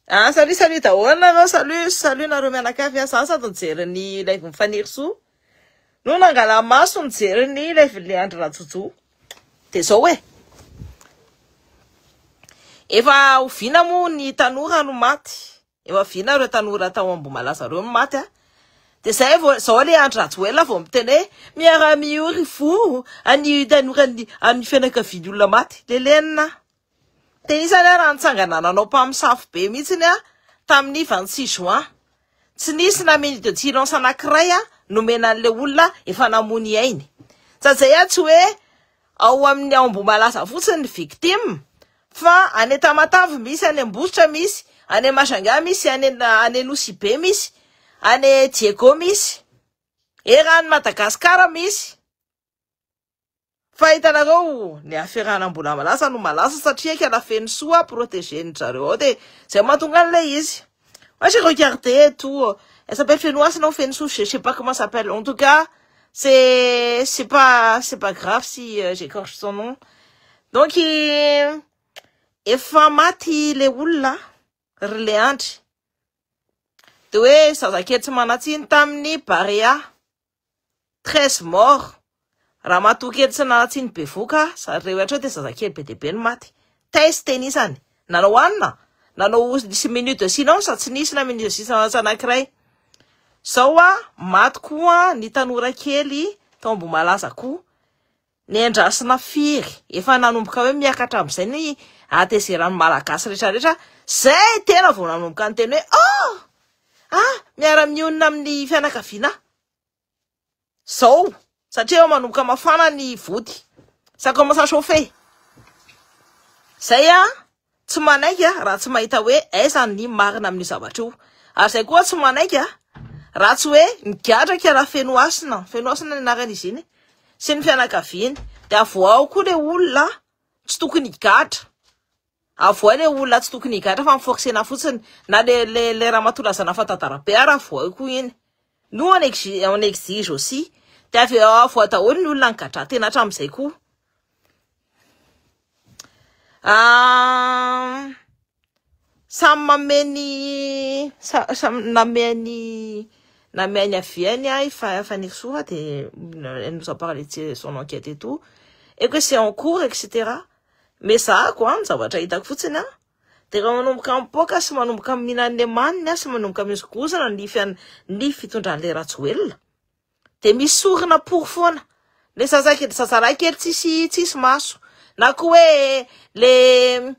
Ah, salut daholo salut nareo mianakavy za sady nijery ny live mifaniry soa no nangala maso nijery ny live Leandre Rajojo de zao hoe efa ovina mo ny tanora no maty efa vina reo tanora tao Ambohimalaza reo maty de zay zao Leandre Rajoelina vao miteny miara miory fo any tanora amin'ny fianakavian'ny olona maty lelenina. Te isany raha nitsanganananao mpamosafo be mihitsiny tamin'ny 26 juin. Tsy nisy na minute de silence anankiray nomena an'le olona efa namony ainy. Zay tsy hoe ao amin'ny Ambohimalaza fotsiny ny victime fa any Tamatavy misy, any Ambositra misy, any Majunga misy, any Nosy misy, any Diego misy, erany Madagasikara misy. Fa hitanareo ny aferana mbola malaza no malaza satria qu'elle a fait une soie protéger ny zareo de c'est mahatonga an'le izy. Moi j'ai regardé tout, elle s'appelle Fenois, sinon Fensou, je sais pas comment ça s'appelle. En tout cas, c'est pas grave si j'écorche son nom. Donc efa maty le olona ry Leandre. De hoe zazakely tsy manatsiny tamin'ny Barea 13 morts. Raha matokely tsy nanatsiny bevoka zareo ohatra de zazakely be debe no maty. Test tenisany nanao anina nanao 10 minutes de silence tsy nisy na minute de silence anankiray. Zao maty koa ny tanora kely tao Ambohimalaza koa ny andrasina firy efa nanomboka hoe miakatra amin'izay ny atezeran'ny malagasy rehetrarehetra zay tena vao nanomboka ny teny hoe miara mionina amin'ny fianakaviana zao satria manomboka mafana ny vody ça commence à chauffer. Zay tsy manaiky raha tsy mahita hoe aiza ny marina amin'ny zavatra io. Ary zay koa tsy manaiky raha tsy hoe migadraka raha Fenoasina ny anaran'izy iny sy ny fianakaviany de avoao koa le olona tsy tokony higadra. Avoao le olona tsy tokony higadra fa miforcena fotsiny na le ramatolazana fa tantara-be raha avoao koa iny. Nous on exige aussi de avoao daholo ny olona nigadra tena hatramin'izay koa. Samy nameny aviany Fanny Soa de elle nous a parlé de son enquête et tout et que c'est en cours etc. Mais ça quoi ny zavatra hitako fotsiny de raha manomboka mipoka sy manomboka mihinan'ny maniny sy manomboka misogozana ny fitondran'le Rajoelina de misy sorina pour foana le zazaraha kely tsisy maso na koa hoe le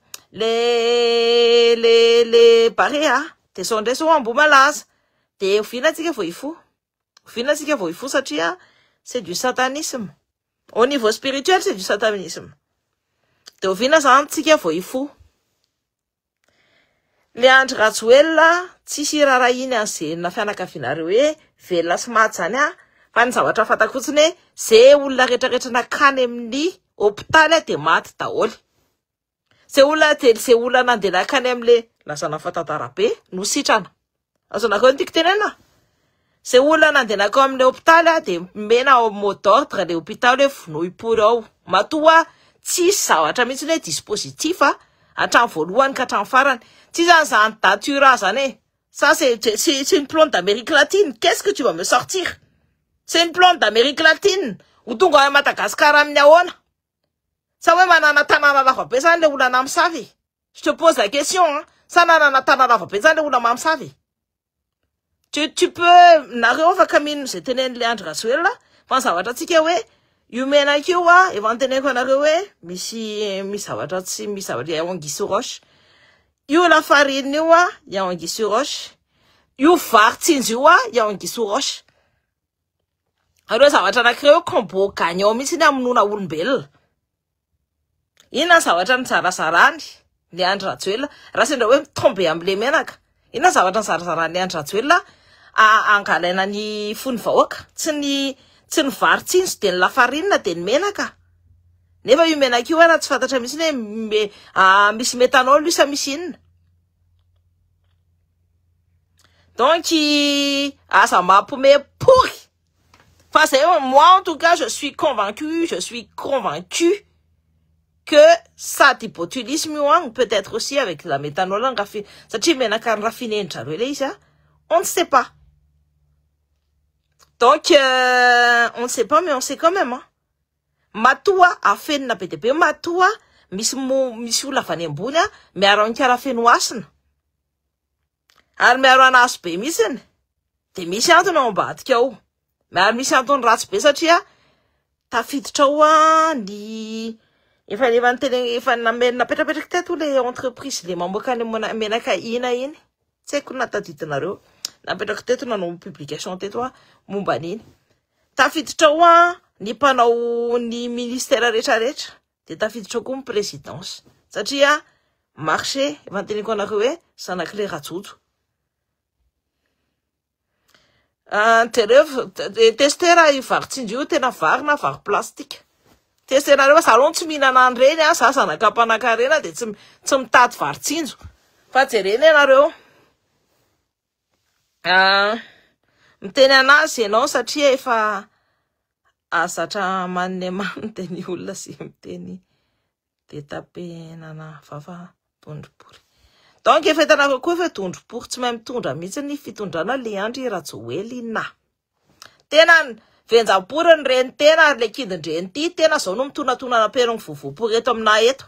Barea de zao ndray zao Ambohimalaza de ovinantsika vao ifo satria c'est du satanisme au niveau spirituel, c'est du satanisme de ovina zany tsika vao ifo. Leandre Rajoelina tsisy rara iny anzenina fianakavianareo hoe velona sy maty zany fa ny zavatra fantako fotsiny hoe zay olona rehetrarehetra nakany amin'ny hôpitaly de maty daholo. Zay olona nandeha nakany amin'le lazana fatantara-be no sitrana. Azonakao ny tiako tenena. Zay olona nandeha nakao amin'le hôpitaly de mena au mot d'ordre le hôpitaly hoe vonoy pour ao. Matoa tsisy zavatra mihitsy hoe dispositif hatramin'ny voalohany ka hatramin'ny farany. Tsy zany datura zany ça c'est une plante d'Amérique latine. Qu'est-ce que tu vas me sortir? C'est une plante d'Amérique latine. Ou tonga à Madagascar amin'ny ahoana? Sa hoe manana tanana lava be zany le olona namosavy. Je te pose la question sa nanana tanana lava be zany le olona mamosavy. Tu peux nareo afaka mino zay tenen'ny Leandre Rajoelina fa ny zavatra tsika hoe io menaka io efa niteneko anareo hoe misy zavatra tsy misy zavatra ya anguille sous roche. Io lafarine io ya anguille sous roche. Io varitsinzy io ya anguille sous roche. Areo zavatra anakireo combo gagnant mihitsy ny aminona olombelona. Ina zavatra ny zarazarany Leandre Rajoelina raha sendra hoe mitombe am'le menaka. Ina zavatra ny zarazarany Leandre Rajoelina angalaina ny fony vahoaka tsy ny varitsinzy de ny lafarine de ny menaka. Nefa io menaka io raha tsy fantatra mihitsy hoe misy méthanol io sa misy inona. Donc aza mampome pourri. Enfin, moi en tout cas je suis convaincu que ça du botulisme peut-être aussi avec la méthanol satria menaka raffinenitra reo le izy on ne sait pas. Donc on ne sait pas mais on sait quand même matoa afenina be be matoa misy olona avany ambony miaro ankara feno asina ary miaro anazy be mihitsiny de misy antony ao ambadika ao miaro misy antony ratsy be satria tafiditra ao ny efa napetrapetraky teto le entreprise le mamoaka le menaka ina iny tsy haiko natadidinareo napetraky teto nanao publication teto momba an'iny tafiditra ao ny mpanao ny ministère rehetrarehetra de tafiditra koa ny présidence satria marché efa teniko anareo hoe sanak'le rajotso tereo testera io varitsinjo tena vary na vary plastique testenareo salon tsy mihinana any reny za zanak'ampanankarena de tsy mitady varitsinjo fa jereny ianareo miteny anazy ianao satria efa azatra manne manite ny olona sy miteny de tapenana vava tondropory donc efa hitanareo koa efa tondropory tsy mahay mitondra mihitsy ny fitondrana Leandry Rajoely na tena venjapory ny reny tena ary le kidindreny ty tena zao no mitonatona perony vovopory eto amina eto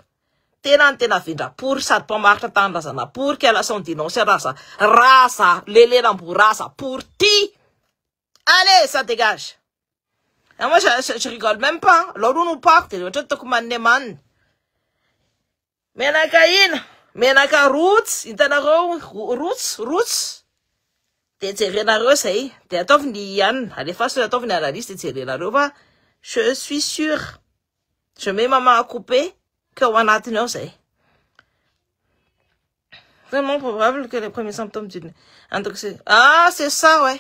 tena vendrapory sady mpamaritra tanindrazana pory quelle son dénonce raza lelenamboraza pour ty allez ça dégage. Et moi je rigole même pas là où nous part de l'autre côté comme man menaka roots itanareo roots de jerenareo zay de ataoviny ihany alefa so ataoviny analyse de jerenareo fa je suis sûr je mets ma main à couper que au anatiny ao zay vraiment probable que les premiers symptômes d'une intoxication c'est ça ouais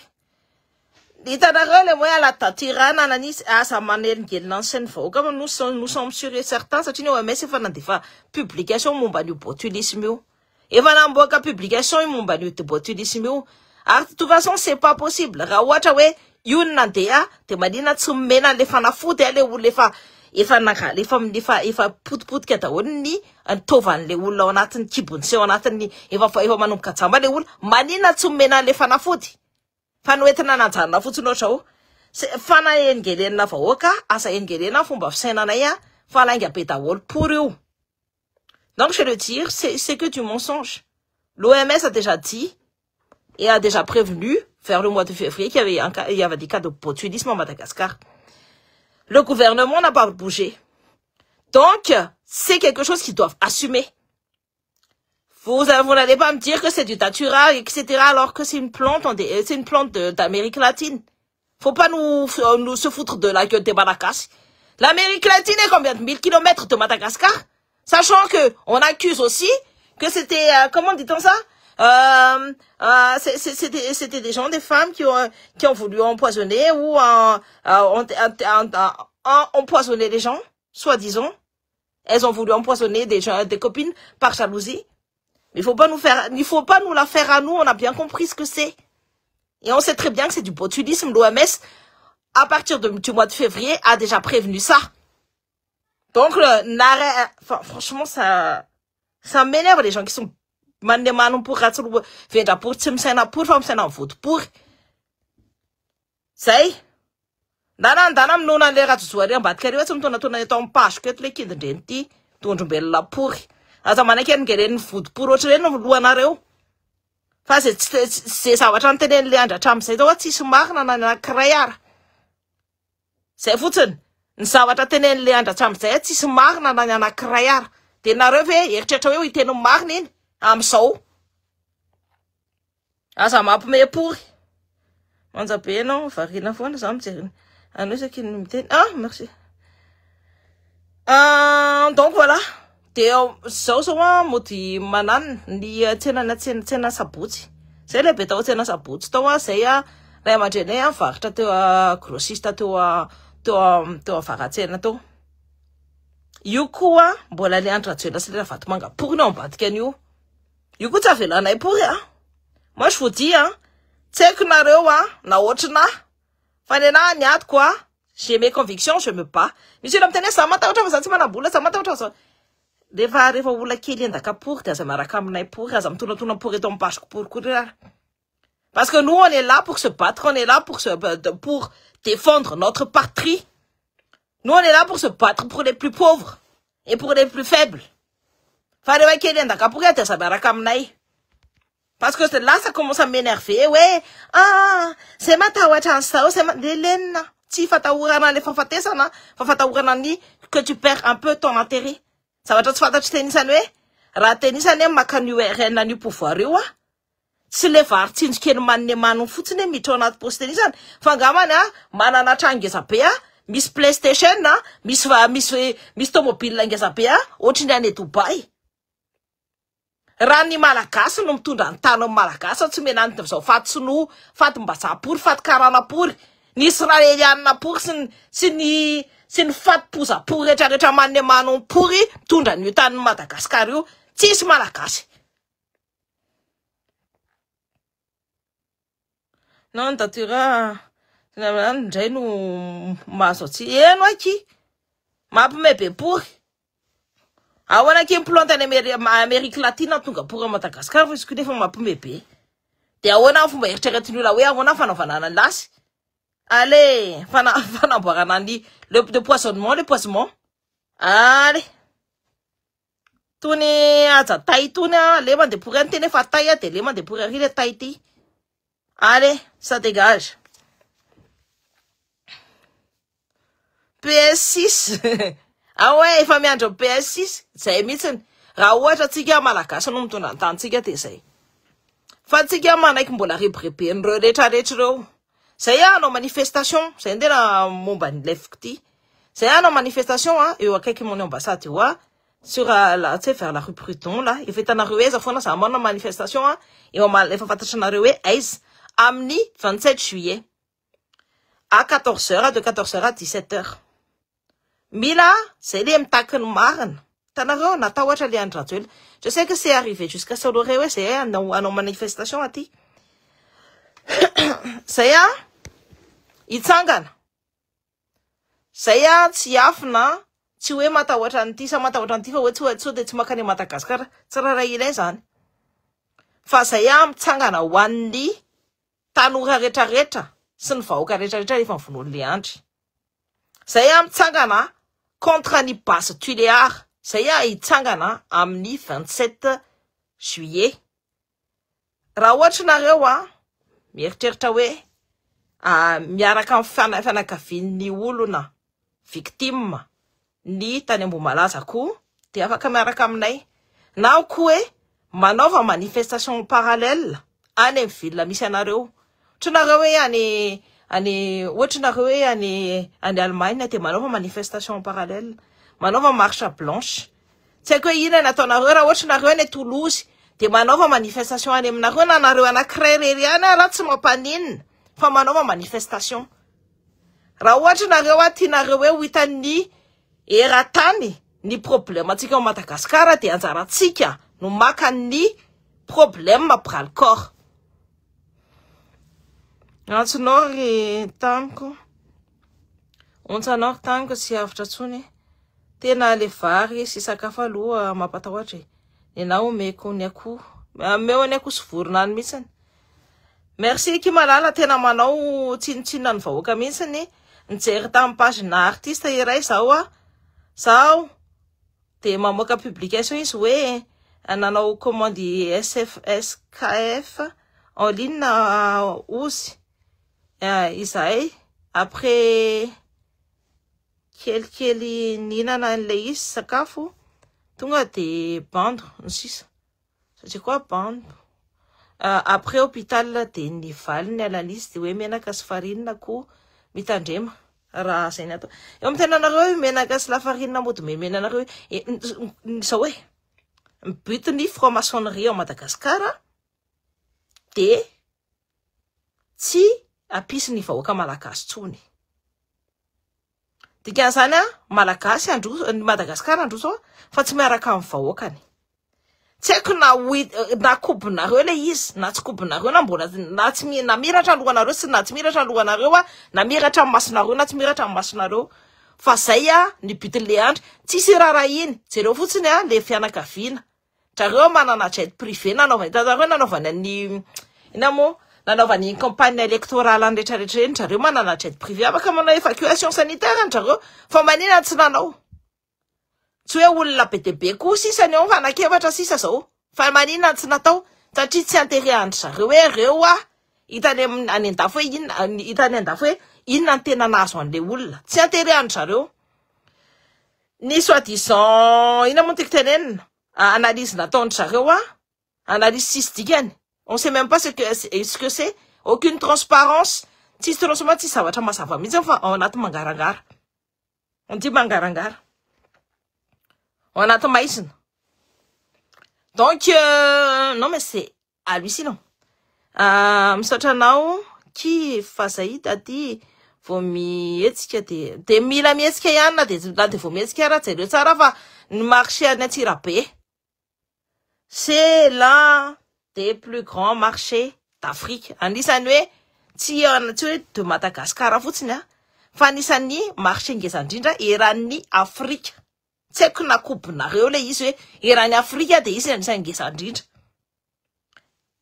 itanareo le moya la tatirana nanisy asa manelingely ancienne vahoaka fa nous sommes sûrs et certains satria ny OMS efa nandefa publication momba an'io botulisme io efa namboaka publication io momba an'io botulisme io ary de toute façon c'est pas possible raha ohatra hoe io ny nandeha de manina tsy mena le fanafody le olona efa potipotika daholo ny tovan'le olona ao anatin'ny kibony sy ao anatin'ny efa manomboka jamba le olona manina tsy mena le fanafody fa noentina nanjanona fotsiny oatra ao fanaengelena vahoaka asa engelena fomba fisainanay fa lainga be daholo pour io. Donc je vais le dire c'est que du mensonge. L'OMS a déjà dit et a déjà prévenu vers le mois de février qu'il y avait des cas de botulisme à Madagascar. Le gouvernement n'a pas bougé. Donc c'est quelque chose qu'ils doivent assumer. Vous n'allez pas me dire que c'est du datura, etc. alors que c'est une plante, d'Amérique latine. Faut pas nous se foutre de la gueule des Madagascar. L'Amérique latine est combien de 1000 kilomètres de Madagascar? Sachant que on accuse aussi que c'était, comment dit-on ça? C'était des gens, des femmes qui ont voulu empoisonner ou empoisonner les gens, soi-disant. Elles ont voulu empoisonner des copines par jalousie. Mais il faut pas nous la faire à nous, on a bien compris ce que c'est. Et on sait très bien que c'est du botulisme. L'OMS, à partir du mois de février, a déjà prévenu ça. Donc, franchement, ça m'énerve les gens qui sont manon pour vendre pour timsena pour femme sena vote pour. Say. Danam non à l'air à tout soir, bat carrière, some ton ton page, que les kids denti, ton bella pour. Asa manaken geren food pour autre no loanareo. Fa c'est ça va chanter le andra tramsay to tsy marina na krayara. C'est foutun. Ny zavatra teneny le andra tramzay tsy marina na krayara. De nareo ve eritreritra hoe iteny marina iny am'zao. Asa mampime pour. Manja be non varina foana za mijery. Anao saky ny miteny. Merci. Donc voilà. De zao mody manan ny tsena sabotsy. Zay le be tao tsena sabotsy tao zay ray aman-drenay varitra teo grossiste teo avaratsena tao. Io koa mbola le andra Rajoelina sy le Vatomanga pour ao ambadika an'io. Io koa tsy avelanay pour Moi je vous dis tsy haiko nareo na ohatrina fa ny atiko j'ai mes convictions, je me bats. Monsieur l'obtenir, ça m'a t'as autre chose, ça m'a t'as rehefa olona kely endakapory de aza miaraka aminay pory, aza mitonatona pory eto ampasoko pory kory. Parce que nous on est là pour se battre, on est là pour défendre notre patrie. Nous on est là pour se battre pour les plus pauvres et pour les plus faibles. Fa rehefa kely endakapory de aza miaraka aminay. Parce que là ça commence à m'énerver. Ouais, c'est matahoatra an'izao, c'est lenina. Tsy fatahorana le fahafatesana, fa fatahorana ny que tu perds un peu ton intérêt. Zavatra tsy fantatry tenisany hoe raha tenisany hoe maka ny URN ny pouvoir io tsy le varitsinjo kely manne manony fotsiny miditra ao anaty poste tenisany fa angamany manana trano ngeza be misy PlayStation misy tomobile ngeza be ohatriny any Dubai. Raha ny malagasy no mitondra ny tany malagasy tsy menany zao fatsino fatim-bazapory fatikaranapori ny israelianina pory sy ny fatipozapori rehetrarehetra manne manony pory mitondra ny tany Madagasikara io tsisy malagasy. Non datura ndray no mazo tsy eno aky mampimebe pory. Ahoana ky implanté Amérique latine tonga pory Madagasikara fa izy ko nefa mampimebe. De ahoana fomba eritreretiny olona hoe ahoana fanaovana lasy. Allez, fanamboarana ny le poisonnement. Allez. Tony aza tay tony le mande pour un tene fa tay de le mande pour le tay ty. Allez, ça dégage. PS6. Ah ouais, efa miandro PS6. Zay mitsiny. Raha ohatra tsika malagasy no mitondra ny tantsika de zay. Fa tsika manaiky mbola rebrebe reo rehetrarehetra reo. Zay anao manifestation, zay ndena momba ny lefiko ty. Zay anao manifestation eo akaiky mon ambassade io sur la tu sais vers la rue Pruton là, il fait tanareo eza fona za manao manifestation eo efa fantatranareo hoe aiza amin'ny 27 juillet à 14h de 14h à 17h. Mila zay le mitaky ny marina. Tanareo natahoatra le andro rajoely. Je sais que c'est arrivé jusqu'à ce l'oré ouais c'est anao manifestation aty. Zay itsangana. Zay tsy afina tsy hoe matahoatra an'ity sa matahoatra an'ity fa hoe tsy de tsy makany Madagasikara tsy raha ilay zany. Fa zay mitsangana ho an'ny tanora rehetrarehetra sy ny vahoaka rehetrarehetra rehefa mivonona le andry. Zay mitsangana contre ny base tuléaire. Zay itsangana amin'ny 27 juillet. Raha ohatra nareo mieritreritra hoe miaraka amin'ny fianakavian'ny olona victime ny tany Ambohimalaza koa de afaka miaraka aminay. Na koa hoe manaova manifestation parallèle any amin'ny ville misy anareo. Ohatranareo hoe ohatranareo hoe any Allemagne de manaova manifestation parallèle, manaova marche blanche. Tsy haiko hoe ina nataonareo raha ohatranareo any Toulouse de manaova manifestation any aminareo na nareo anankiray rery any raha tsy mampaninina fa manaova manifestation. Raha ohatra nareo tianareo hoe ho hitan'ny eran-tany ny problème atsika ao Madagasikara de anjaratsika no maka ny problème bras le corps. Antsinao ry taniko. Ontsanao taniko tsy avitra tsony. Tena le vary sy sakafo aloha mampatahoatra. Enao omeko ny akoho. Meo ny akoho sy vorona ny mitsiny. Merci ki malala tena manao tsinotsinona ny vahoaka mitsiny. Nijery tamin'ny pagina artiste iray zao de mamoaka publication izy hoe nanao commande SKF en ligne ozy. Izay après kelikely ninana an'le izy sakafo tonga de bando ny sisa. Satria koa bando. Après hôpital de nivaly ny alan'izy de hoe menaka sy farinina koa mitandrema raha zay natao. Eo amin'ny tenanareo menaka sy lafarinina mody menanareo zao hoe but ny franc-maçonnerie ao Madagasikara de tsy apisy ny vahoaka malagasy tsony. Dikan'izany malagasy Madagasikara androso fa tsy miaraka amin'ny vahoakany. Tsy haiko na kobonareo le izy na tsy kobonareo na mbola na miratra alohanareo sy na tsy miratra alohanareo na miratra amin'ny masonareo na tsy miratra amin'ny masonareo fa zay ny butin'le andro tsisy raha iny jereo fotsiny le fianakaviana zareo manana jet privé nanaovany ny ina mo nanaovany campagne électorale andretraretra reny zareo manana jet privé afaka manao évacuation sanitaire zareo fa manina tsy nanao tsy hoe olona be deabe koa sisa ny ao fanakevatra sisa zao fa manina tsy natao satria tsy anterehany zareo hoe reo hitany any andafo hoe inona hitany andafo hoe inona ny tena nahazo an'le olona tsy anterehany zareo ny soi-disant ina moa tiako tenenina analyse nataony zareo analyse sisy dikany on sait même pas ce que c'est aucune transparence tsisy transparence tsisy zavatra mazava mihitsy fa ao anaty mangarangara on dit mangarangara ao anaty maisina donc non mais c'est hallucinant misaotra anao ki fazahita aty vao mihetsika de mila mihetsika ihany na de vao mihetsika raha jereo tsara fa ny marché any Antsirabe c'est l'un des plus grands marchés d'Afrique anisany hoe tsy hoe de Madagascar fotsiny fa anisany marché ngeza indrindra eran'ny Afrika tsy haiko na kobonareo le izy hoe eran'ny Afrika de izy anisany ngeza indrindra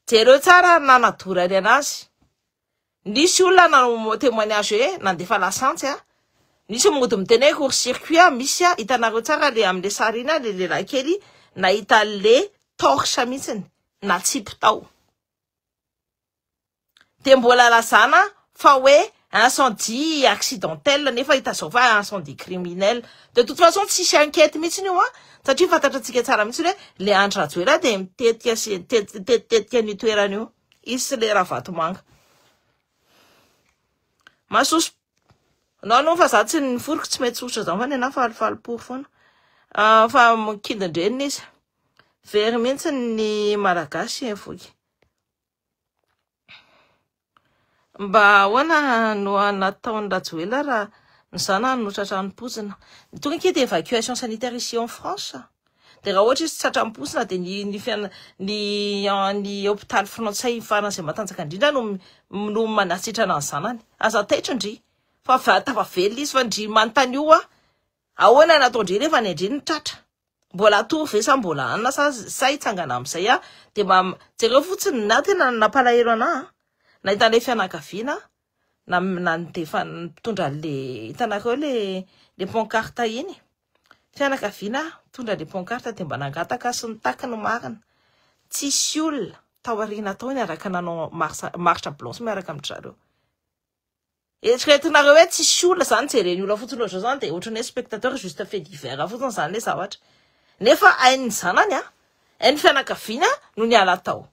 jereo tsara nanadorany anazy nisy olona nanao témoignage hoe nandefa lasantsy nisy mody miteny hoe court circuit misy hitanareo tsara le amle sarina le lehilahy kely nahita le torche mihitsiny na tsipy tao de mbola lazana fa hoe incendie accidentel nefa hita zao fa incendie criminel de toute façon tsisy enquête mihitsiny io satria fantatra tsika tsara mihitsiny hoe le Andry Rajoelina de mitetika ny toerana io izy le Ravatomanga masoso no fa za tsy niforiko tsy mety tsotra zao fa nena falifaliporo foana fa mikindindrenina izy very mihitsy ny malagasy foky mba ahoana no nataon'ny Rajoelina raha ny zana no tratranom-pozina tonga ke de évacuation sanitaire ici en France de raha ohatra izy tratranom-pozina de ny hôpital français faran'izay matanjaka indrindra no manasitrana ny zanany aza taitra ndry fa tafavely izy fa ndry manontany io ahoana nataondry rehefa ny andry ny tratra mbola ato ve sa mbola anna sa hitsangana am'izay de jereo fotsiny na tena napalahelo ana nahitany fianakaviana nandefa mitondra le hitanareo le pancarte iny fianakaviana mitondra le pancarte de mba nangataka sy nitaka ny marina tsisy olona tao aoriana tao niaraka nanao marche blanche miaraka amin'ny zareo eritreretinareo hoe tsisy olona zany jereny olona fotsiny loatra zany de ohatrany hoe spectateur juste fait divers fotsiny zany le zavatra nefa hain'ny zanany hain'ny fianakaviana no niala tao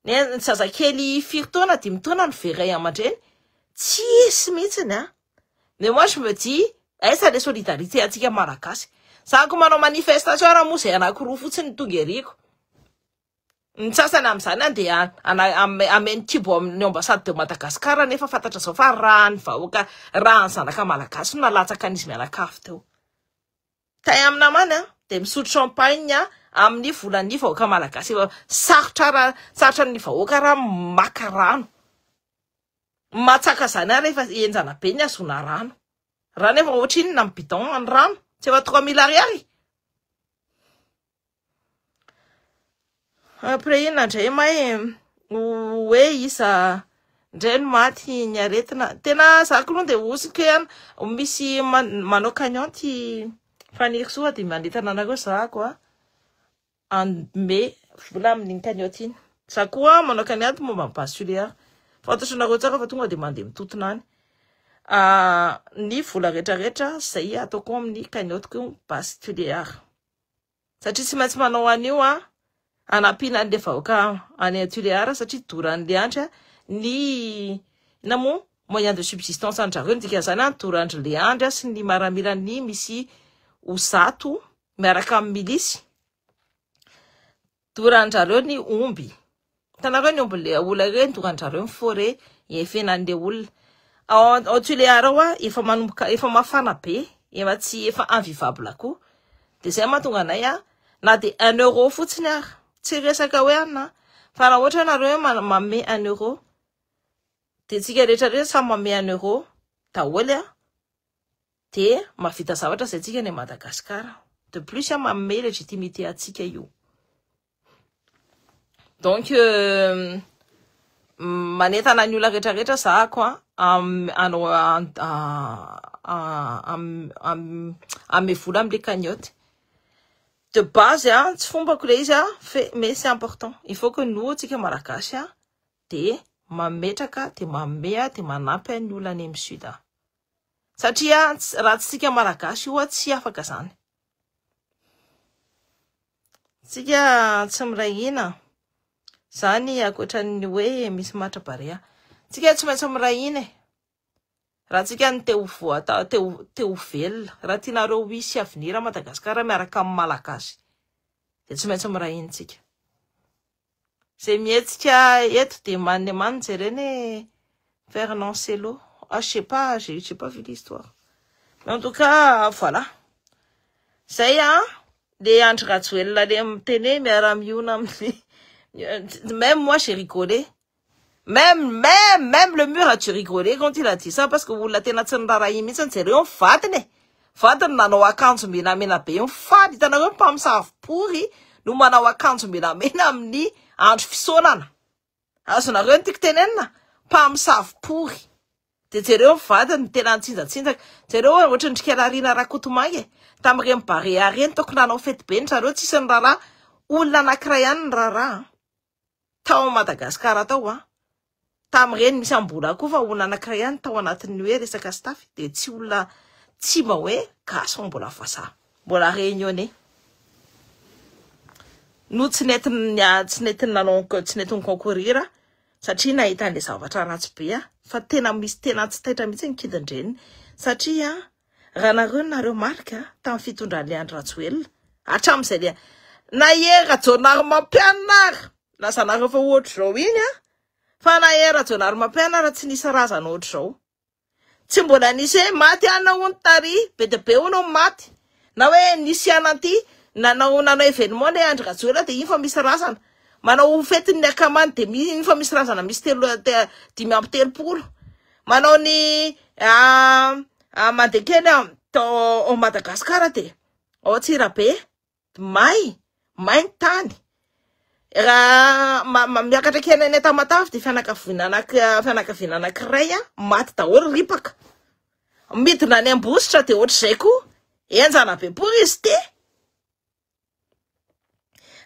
ny zazakely 4 taona 5 taona ny veray aman-dreny tsisy mihitsiny mais moi je me dis ça les solidarité atsika malagasy zako manao manifestation raha moa zay anankiroa fotsiny tonga eriko ny sasany am'izany de ameny kibo amin'ny ambassade de Madagascar nefa fantatra zao fa raha ny vahoaka raha ny zanaka malagasy no nalatsaka an'izy mianakavy teo tay aminamany de misotro champagne amin'ny volan'ny vahoaka malagasy sarotra ny vahoaka raha maka rano matsaka zany rehefa enjana be ny azona rano raha nefa ohatra iny na bidon ny rano tsy efa 3000 ariary après ina ndray may hoe isa ndray no maty ny aretina tena zako aloha de osiko misy manao cagnotte faniry soa de manetana anareo zako me vola amin'ny cagnotte iny zako manao cagnotte momba basulaire fantatro nareo tsara fa tonga de mandeha mitotona any ny vola retraretra zay ataoko amin'ny cagnotte ko basulaire satria tsy maintsy manao an'io anapina an'le vahoaka any Antsirabe satria doran'le andry ny ina mo moyen de subsistance andrareo ndika zany doran'le andry sy ny maramirany misy ozato miaraka amin'ny milisy doran'jareo ny omby tanareo ny omby le olona reny doran'jareo ny forêt efenan'le olona Antsirabe efa mafana be efa invivable koa de zay mahatonga anay na de 1 euro fotsiny tsy resaka hoe ana fa raha ohatra nareo mame 1 euro de tsika rehetra rehetra samy mame 1 euro daholo de mavita zavatra zay tsika ny Madagasikara. De plus manome légitimité atsika io. Donc manetana ny olona rehetrarehetra zako ame vola amle cagnotte. De base tsy fombako le izy mais c'est important. Il faut que nous tsika malagasy de mametraka de mamea de manampy ny olona any amin'ny sud. Satria raha tsika malagasy io tsy afaka zany. Tsika tsy miray hina zany akoatran'ny hoe misy matra barea. Tsika tsy maintsy miray hina raha tsika ny teo velona. Raha tianareo hisy avenir Madagasikara miaraka amin'ny malagasy de tsy maintsy miray hina tsika. C'est mietsika eto de man jereny Fernand Sello. Ah, je sais pas vu l'histoire. Mais en tout cas, voilà. Ça y est, les Andratsuel, là, les mtene, mais Aramiuna, même moi, j'ai rigolé. Même le mur a-tu rigolé quand il a dit ça, parce que vous l'avez dit, c'est rien, fatene. Fatene, n'a pas quand mina be, fat, il n'a pas me savent pourri, nous m'en a quand mina ni, en fisonana. Ah, ça n'a rien t'étenena, pas me savent pourri. De jereo vata ny tena antsinjatsinjaka. Jereo ohatra ny trikalarina rakotomanga tamin'ireny barea reny tokony nanao fety be ny zareo tsisy ny raharaha olona anankiray ihany ny raharaha tao Madagasikara tao tamin'ireny misy ambola koa fa olona anankiray ihany tao anatin'ny hoe resaka staff de tsy olona tsy mba hoe gaso mbola vazaha mbola réunionnais no tsy netiny nanao tsy netiny concourir satria nahita an'le zavatra ratsy be fa tena misy tena tsy taitra mihitsy ny kidindreny satria raha nareo marika tamin'ny fitondran'ny Andry Rajoelina hatramin'izay le nahera Jonary Mampianara lasa nareo fa ohatra zao iny fa nahera Jonary Mampianara tsy nisy razana ohatra zao tsy mbola nisy hoe maty anao ny tary be de be onao maty na hoe nisy ananty nanao événement le Andry Rajoelina de iny fa misy razana manao fetiny akamany de iny fa misy razana misy 5 manao ny mandekely au Madagasikara de Tsirabe may tany raha miakatra kena ny Tamatavy de fianakaviana anankiray maty daholo ripaka midina ny Ambositra de ohatr'izay koa enjana be por izy te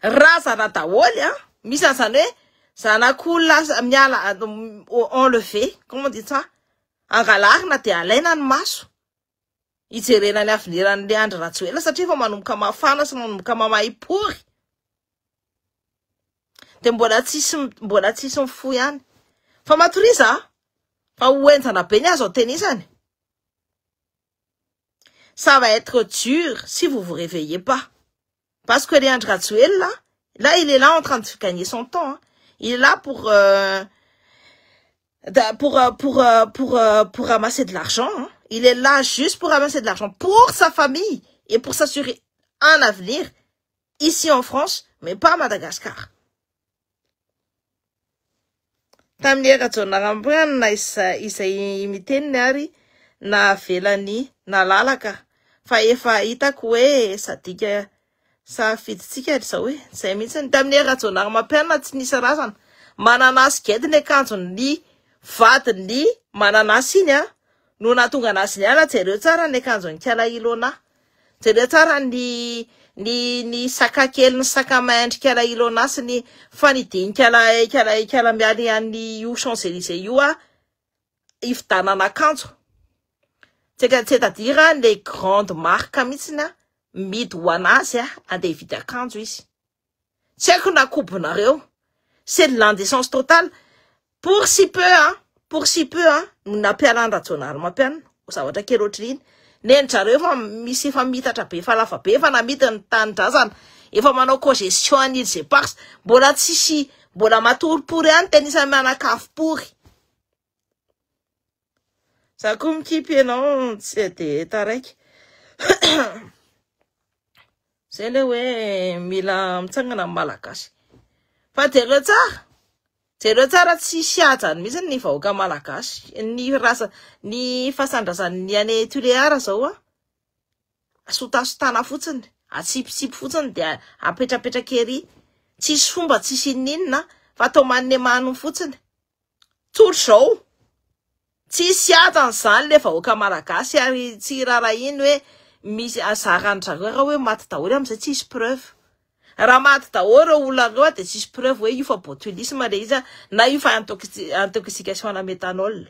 razana daholo misy an'izany hoe zanak'olona miala enlevé comment on dit ça angalarina de alaina ny maso ijerena ny aveniran'le Andry Rajoelina satria fa manomboka mafana sy manomboka mamaipory de mbola tsisy mifo ihany fa matoriza fa hoenjana be ny azo tenisany. Ça va être dur si vous vous réveillez pas parce que le Andry Rajoelina là il est là en train de gagner son temps il est là pour ramasser de l'argent il est là juste pour ramasser de l'argent pour sa famille et pour s'assurer un avenir ici en France mais pas à Madagascar. Tamliera Jonary izay miteny ary na velany na lalaka fa efa hitako hoe sadika safiditsika zao hoe zay mihitsy tamliera Jonary Mampianara tsy nisy razana mananasy gedy ny akanjony vadiny mananasy iny no nahatonga anazy niala jereo tsara ny akanjony Kiala Ilona jereo tsara ny sakakely ny sakamaindry Kiala Ilona sy ny fanidiny Kiala mialy an'ny io Champs-Élysées io ividanana akanjo c'est-à-dire les grandes marques mihitsy midy ho anazy andeha hividy akanjo izy tsy haiko na kobonareo c'est de l'indécence totale pour si peu nampialana Jonary Mampianara zavatra kely ohatr'iny nenjareo fa misy efa mitatra be fa lava be efa namidiny ny tanindrazana efa manao congestion an'il zay pars mbola matoropory ihany tenisany manakafopory za koa mikipy ianao tsy de taraiky zay le hoe mila mitsangana amin'ny malagasy fa jereo tsara Jereo tsara tsy siajany mihitsy ny vahoaka malagasy. Ny fasandrasan'ny ane Tuleara zao asotasotana fotsiny, atsipitsipy fotsiny de apetrapetraka ery. Tsisy fomba tsisy ninona fa atao manimano fotsiny. Tsotro zao. Tsy siajany zany le vahoaka malagasy ary tsy rarahiny hoe misy azarany zareo raha hoe maty daholo amizay tsisy preuve. Raha maty daholo olona reo de tsisy preuve hoe io fa botulisme le izy na io fa intoxication na méthanol.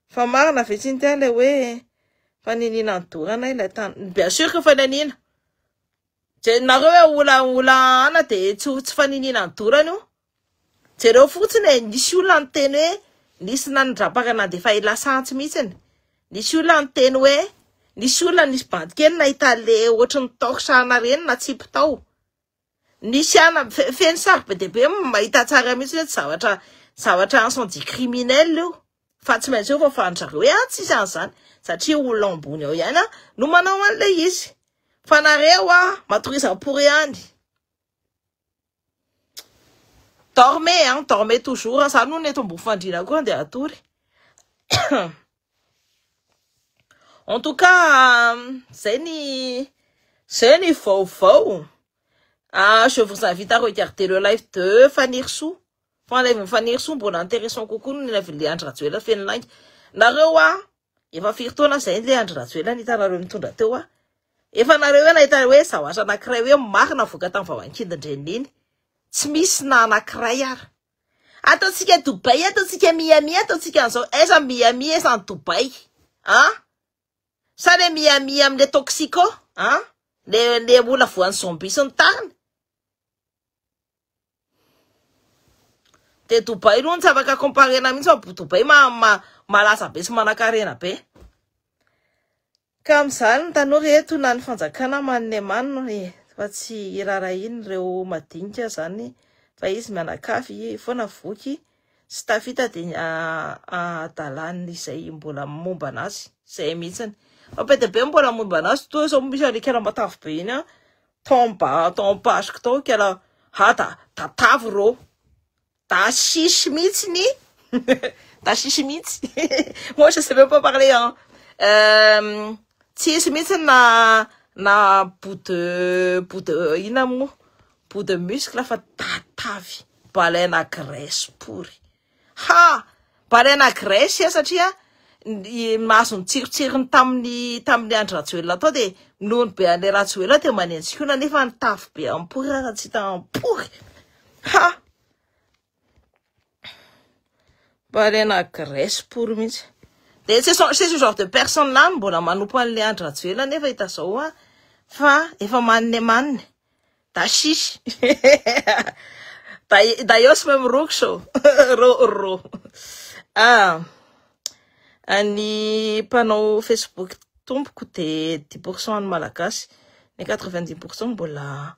Fa marina vetsiny tena le hoe faninina ny dorana ilay tany. Bien sûr que fananina. Nareo hoe ola ana de tsy faninina ny dorana io. Jereo fotsiny nisy olona ny teny hoe nisy nandrapaka de ilasantsy mihitsiny. Nisy olona ny teny hoe nisy olona nisy bandikely nahita le ohatrany torchana reny na tsipy tao. Nisy ana feny sary be deabe mahita tsara mihitsy hoe zavatra incendie criminel io. Fa tsy maintsy eo fa fandrareo hoe tsisy an'izany satria olona ambony ao ihany no manao an'le izy. Fa nareo matorizam pour ihany. Dormez toujours, ça nous n'est pas fandina koa de atory. En tout cas, c'est ni faux. Je vous invite à regarder le live de Fanny Irsou. Fanny Irsou, bon intéressant coucou, nous n'avons pas Andra Tuela fait une live. Nareo efa firtona zay le Andra Tuela ni tanareo mitondra teo efa nareo nahita hoe zavatra anankiray hoe marina voaka tany vavankindan-dreniny. Tsy misy na anankiray ary. Ataontsika Dubai, ataontsika Miami, ataontsika an'izao. Eza Miami, eza ny Dubai. Sa le Miami amile toxico, le olona voan'ny zombie sy ny tariny. De Dubai aloha tsy afaka comparena mihitsy fa Dubai malaza be sy manan-karena be. Ka amin'izany ny tanora eto na ny fanjakana manne manno fa tsy rarahiny reo madinika zany fa izy mianakavy foana voky sy tafita de adalany izay mbola momba anazy zay mihitsiny. Fa be be mbola momba anazy toa zao misy arikana matavy be iny tompasiko tao kela da tavo ro da sisy mihitsy da sisy mihitsy. Moi je sais même pas parler tsisy mihitsy na bout de muscle fa tatavy baleine graisse pourri. Baleine graisse satria mahazo ny tsirotsirony tamin'ny andro Rajoelina tao de noho ny be an'le Rajoelina de manenjikona nefa ny tavy be ampory raha tsy hita ampory. Baleine graisse pourri mihitsy. De c'est ce genre de personne là mbola manompo an'le andro Rajoelina nefa hita zao fa efa manne da sisy. D'ailleurs c'est même roxo ro. Ny mpanao Facebook tompoko de 10% ny malagasy, ny 90% mbola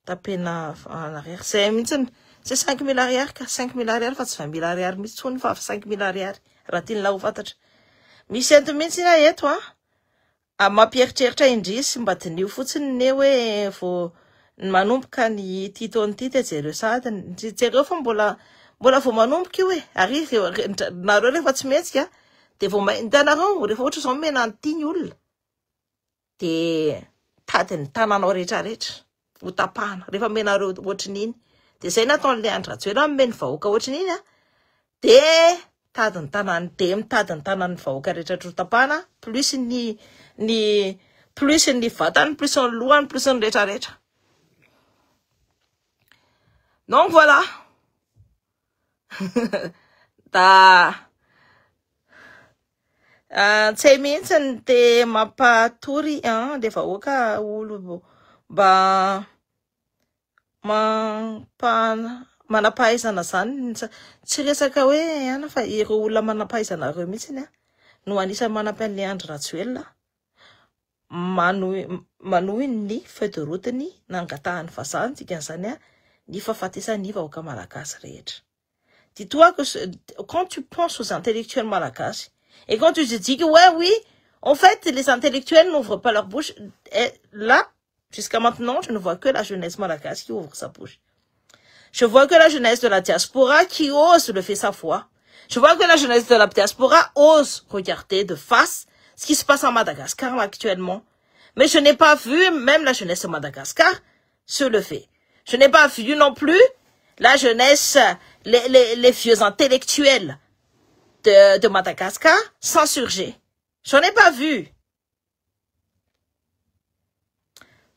tapena en arrière. C'est mihitsy c'est 5 000 ariary ka 5 000 ariary fa tsy 20 000 ariary mihitsy tsony fa 5 000 ariary raha tianao ho fantatra. Misy ento mihitsy eto mampieritreritra indrisy mba dinio fotsiny ne hoe vo manomboka ny titony ty de jereo sady jereo fa mbola vo manomboka io ary nareo rehefa tsy metsika de vo hitanareo rehefa ohatra zao mena antiny olona de tadiny tananao rehetrarehetra ho tapahana rehefa menareo ohatrin'iny de zay nataon'le Andry Rajoelina meny vahoaka ohatrin'iny de mitadiny tanany vahoaka rehetrarehetra ho tapahana plus ny vatany plus ny lohany plus ny rehetrarehetra. Donc voilà. Da tsy mihitsy de mampatory le vahoaka olo mba manampahaizana zany tsy resaka hoe fa ireo olona manampahaizana reo mihitsy no anisany manampy an'le Andry Rajoelina manohy ny feuille de route-ny nangatahany vazaha dikan'izany ny fahafatesany vahoaka malagasy rehetra. Dis-toi que quand tu penses aux intellectuels malagasy et quand tu te dis que ouais oui, en fait les intellectuels n'ouvrent pas leur bouche, là Jusqu'à maintenant, je ne vois que la jeunesse malagasy qui ouvre sa bouche. Je vois que la jeunesse de la diaspora qui ose lever sa voix. Je vois que la jeunesse de la diaspora ose regarder de face ce qui se passe en Madagascar actuellement. Mais je n'ai pas vu même la jeunesse de Madagascar se lever. Je n'ai pas vu non plus la jeunesse, les vieux intellectuels de Madagascar s'insurger. J'en ai pas vu.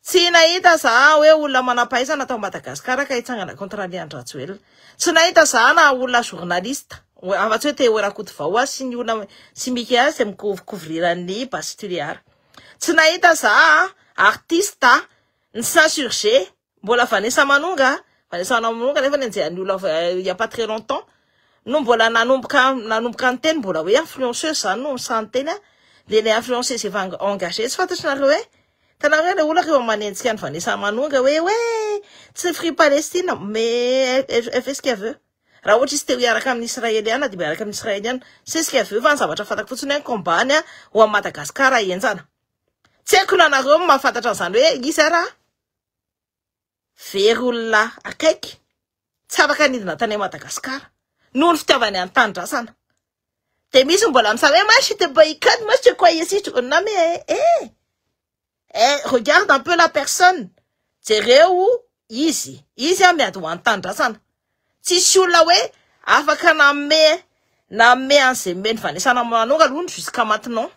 Tsy nahita za hoe olona manam-pahaizana tao Madagasikara ka hitsangana contre Andry Rajoelina. Tsy nahita za na olona journaliste. Afa-tsy hoe te Rakoto Vao sy ny olona sy Mika sy mikouvrira-ny Bastiliara. Tsy nahita za artiste ny s'insurger. Mbola Vanessa Manonga. Vanessa Manonga nefa nenjehan'ny olona il y a pas très longtemps. No mbola nanomboka ny teny mbola hoe influenceuse zany no misany teny le influenceuse efa engagé. Tsy fantatry nareo hoe tanareo le olona rehefa manenjika ny Vanessa Manonga hoe tsy Free Palestine mais elle fait ce qu'elle veut. Raha ohatra izy te hiaraka amin'ny Israeliana dia miaraka amin'ny Israeliana. C'est ce qu'elle veut fa ny zavatra fantako fotsiny hoe combat-ny ho a Madagasikara enjana. Tsy haiko na nareo mahafantatra an'izany hoe izy raha very olona akaiky tsy afaka nidina tany Madagasikara noho ny fitiavany any tanindrazana. De misy mbola misy hoe moi je te boycott, moi je te croyais ici. Non mais regarde un peu la personne. Jereo izy miady ho any tanindrazana. Tsisy olona hoe afaka name an'izay meny Vanessa Manonga aloha jusqu'à maintenant.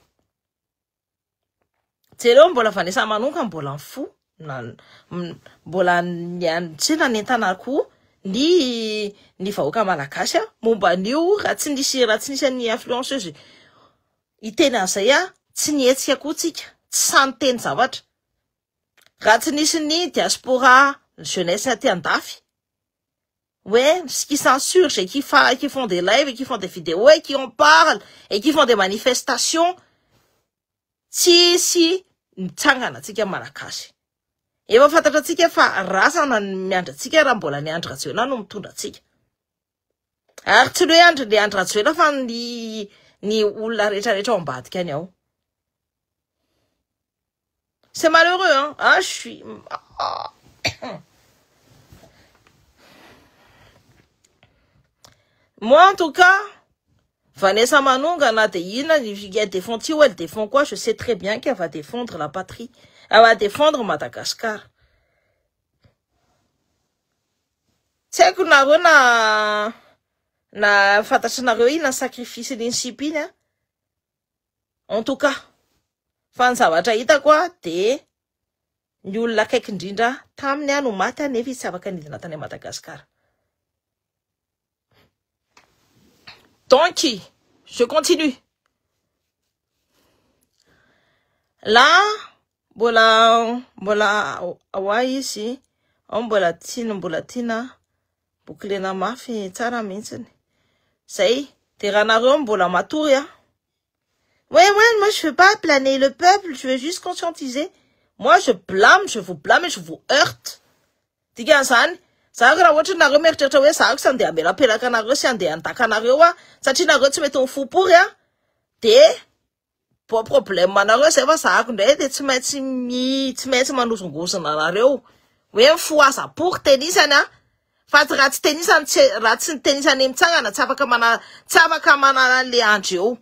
Jereo mbola Vanessa Manonga mbola ny fo mbola tsy nanentana koa ny vahoaka malagasy momba an'io raha tsy nisy any influenceuse iteny an'izay tsy nietsika koa tsika tsy sany teny zavatra raha tsy nisy ny diaspora jeunesse aty andafy. Ouais, qui censurent et qui font des lives et qui font des vidéos et qui en parlent et qui font des manifestations. Si ntsangana tsika malagasy. Efa fantatra tsika fa rasana miandra tsika raha mbola ny Andry Rajoelina no mitondra tsika. Ary tsy hoe Andry Rajoelina fa ny olona rehetrarehetra ao ambadika any ao. C'est malheureux, hein? Ah, je suis... Moi, en tout cas, Vanessa Manonga, elle défend qui ou elle défend quoi? Je sais très bien qu'elle va défendre la patrie. Elle va défendre Madagascar. C'est que na fatashinareo ina sacrifice l'insipine. En tout cas, fa ny zavatra hita quoi de ny olona akaiky indrindra taminy no maty nefa izy tsy afaka nidina tany Madagascar. Donc, je continue. Là, bola awa ici, bola tina, bouclena mafy tsara mihitsiny. Zay, de ranareo bola matory a. Ouais, moi je veux pas planer le peuple, je veux juste conscientiser. Moi je blâme, je vous blâme et je vous heurte. Diga zany. Zaka raha ohatra nareo mieritreritra hoe zaka sy andeha amelapelaka nareo sy andeha andaka anareo satria nareo tsy mety mifopory de problème manareo zay fa zaka ndray de tsy maintsy manozongozona nareo hoe mifo aza pour tenisany fa raha tsy tenisany raha tsy tenisany mitsangana tsy afaka manana le andro eo.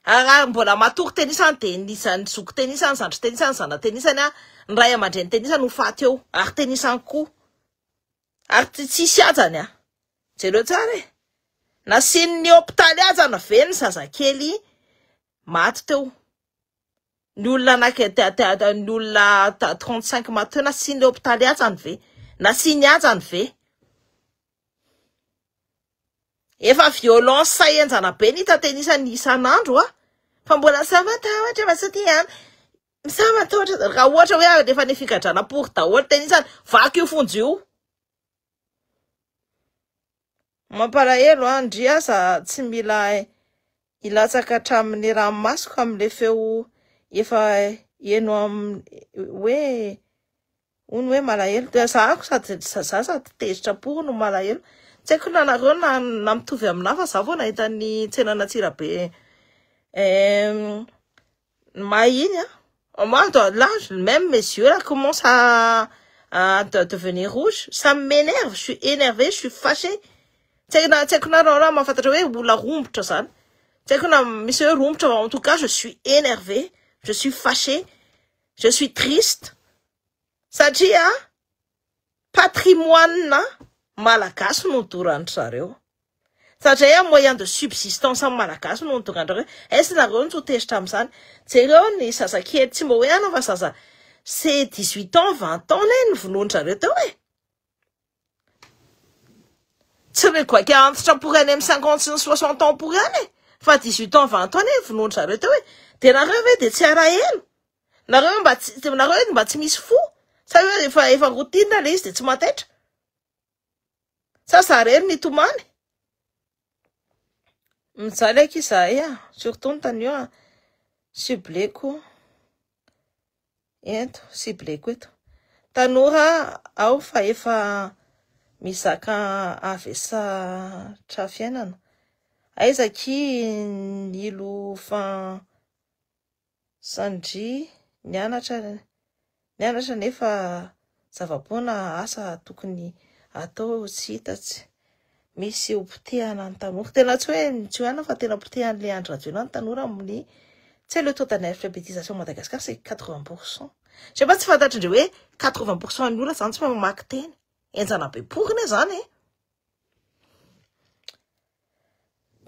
Raha mbola matory tenisany de nisany zoko tenisany zandry tenisany zana tenisany ny ray aman-dreny tenisany ho faty eo ary tenisany koa. Ary tsisy ajany jereo tsara nasin'ny hôpitaly ajana ve ny zazakely maty teo. Ny olona ny olona 35 maty teo nasin'ny hôpitaly ajany ve? Nasin'ny ajany ve? Efa violence saenjana be ny tatenisany isan'andro fa mbola samatahotra masati samatahotra raha ohatra hoe efa nifikadrana pour daholo tenisany vaky io fonjo io. Mampalahelo Andriasa tsy mila ilatsaka hatramin'ny ranomasoko amin'le feo efa eno hoe malahelo de zahako sady tezitra pour no malahelo. Tsy haiko na nareo na mitovy amina fa za vao nahita ny tsenana Tsirabe mahiny Moi, là, même mes yeux, là, commencent à devenir rouges. Ça m'énerve. Je suis énervée, je suis fâchée. En tout cas, je suis énervée. Je suis fâchée. Je suis triste. Ça dit, hein? Patrimoine, malagasy no toran'ny zareo. Satria moyen de subsistance amin'ny malagasy no toran'ny est-ce nareo no tezitra amin'izany? Jereo ny zazakely tsy mba hoe fa zaza c'est 18 ans, 20 ans ny vonoany zareo teo e. Tsy regoaka antitra pour any amin'ny 50 sy ny 60 ans pour any e. Fa 18 ans, 20 ans ny vonoany zareo teo e. De nareo ve de tsy arahelo? Nareo mba tsy misy fo? Sa hoe efa routine le izy de tsy mataitra. Sa zareny ny tomany. Mijaly aky izahay surtout ny tany io sibleko. Eto, sibleko eto. Tanora ao fa efa mizaka avesatra fiainana. Aiza aky nilo fa sandry nianatra nefa zavapoana asa tokony atao tsy hitatsy. Misy opotehana ny tanora. Tena tsy hoe nitsoana fa tena opotehana le andro rajoina ny tanora amin'ny c'est le taux d'analphabétisation Madagascar, c'est 80%. Je sais pas si fantatry ndreo hoe 80% ny olona zany tsy mamaky teny. Enjana be porina zany e.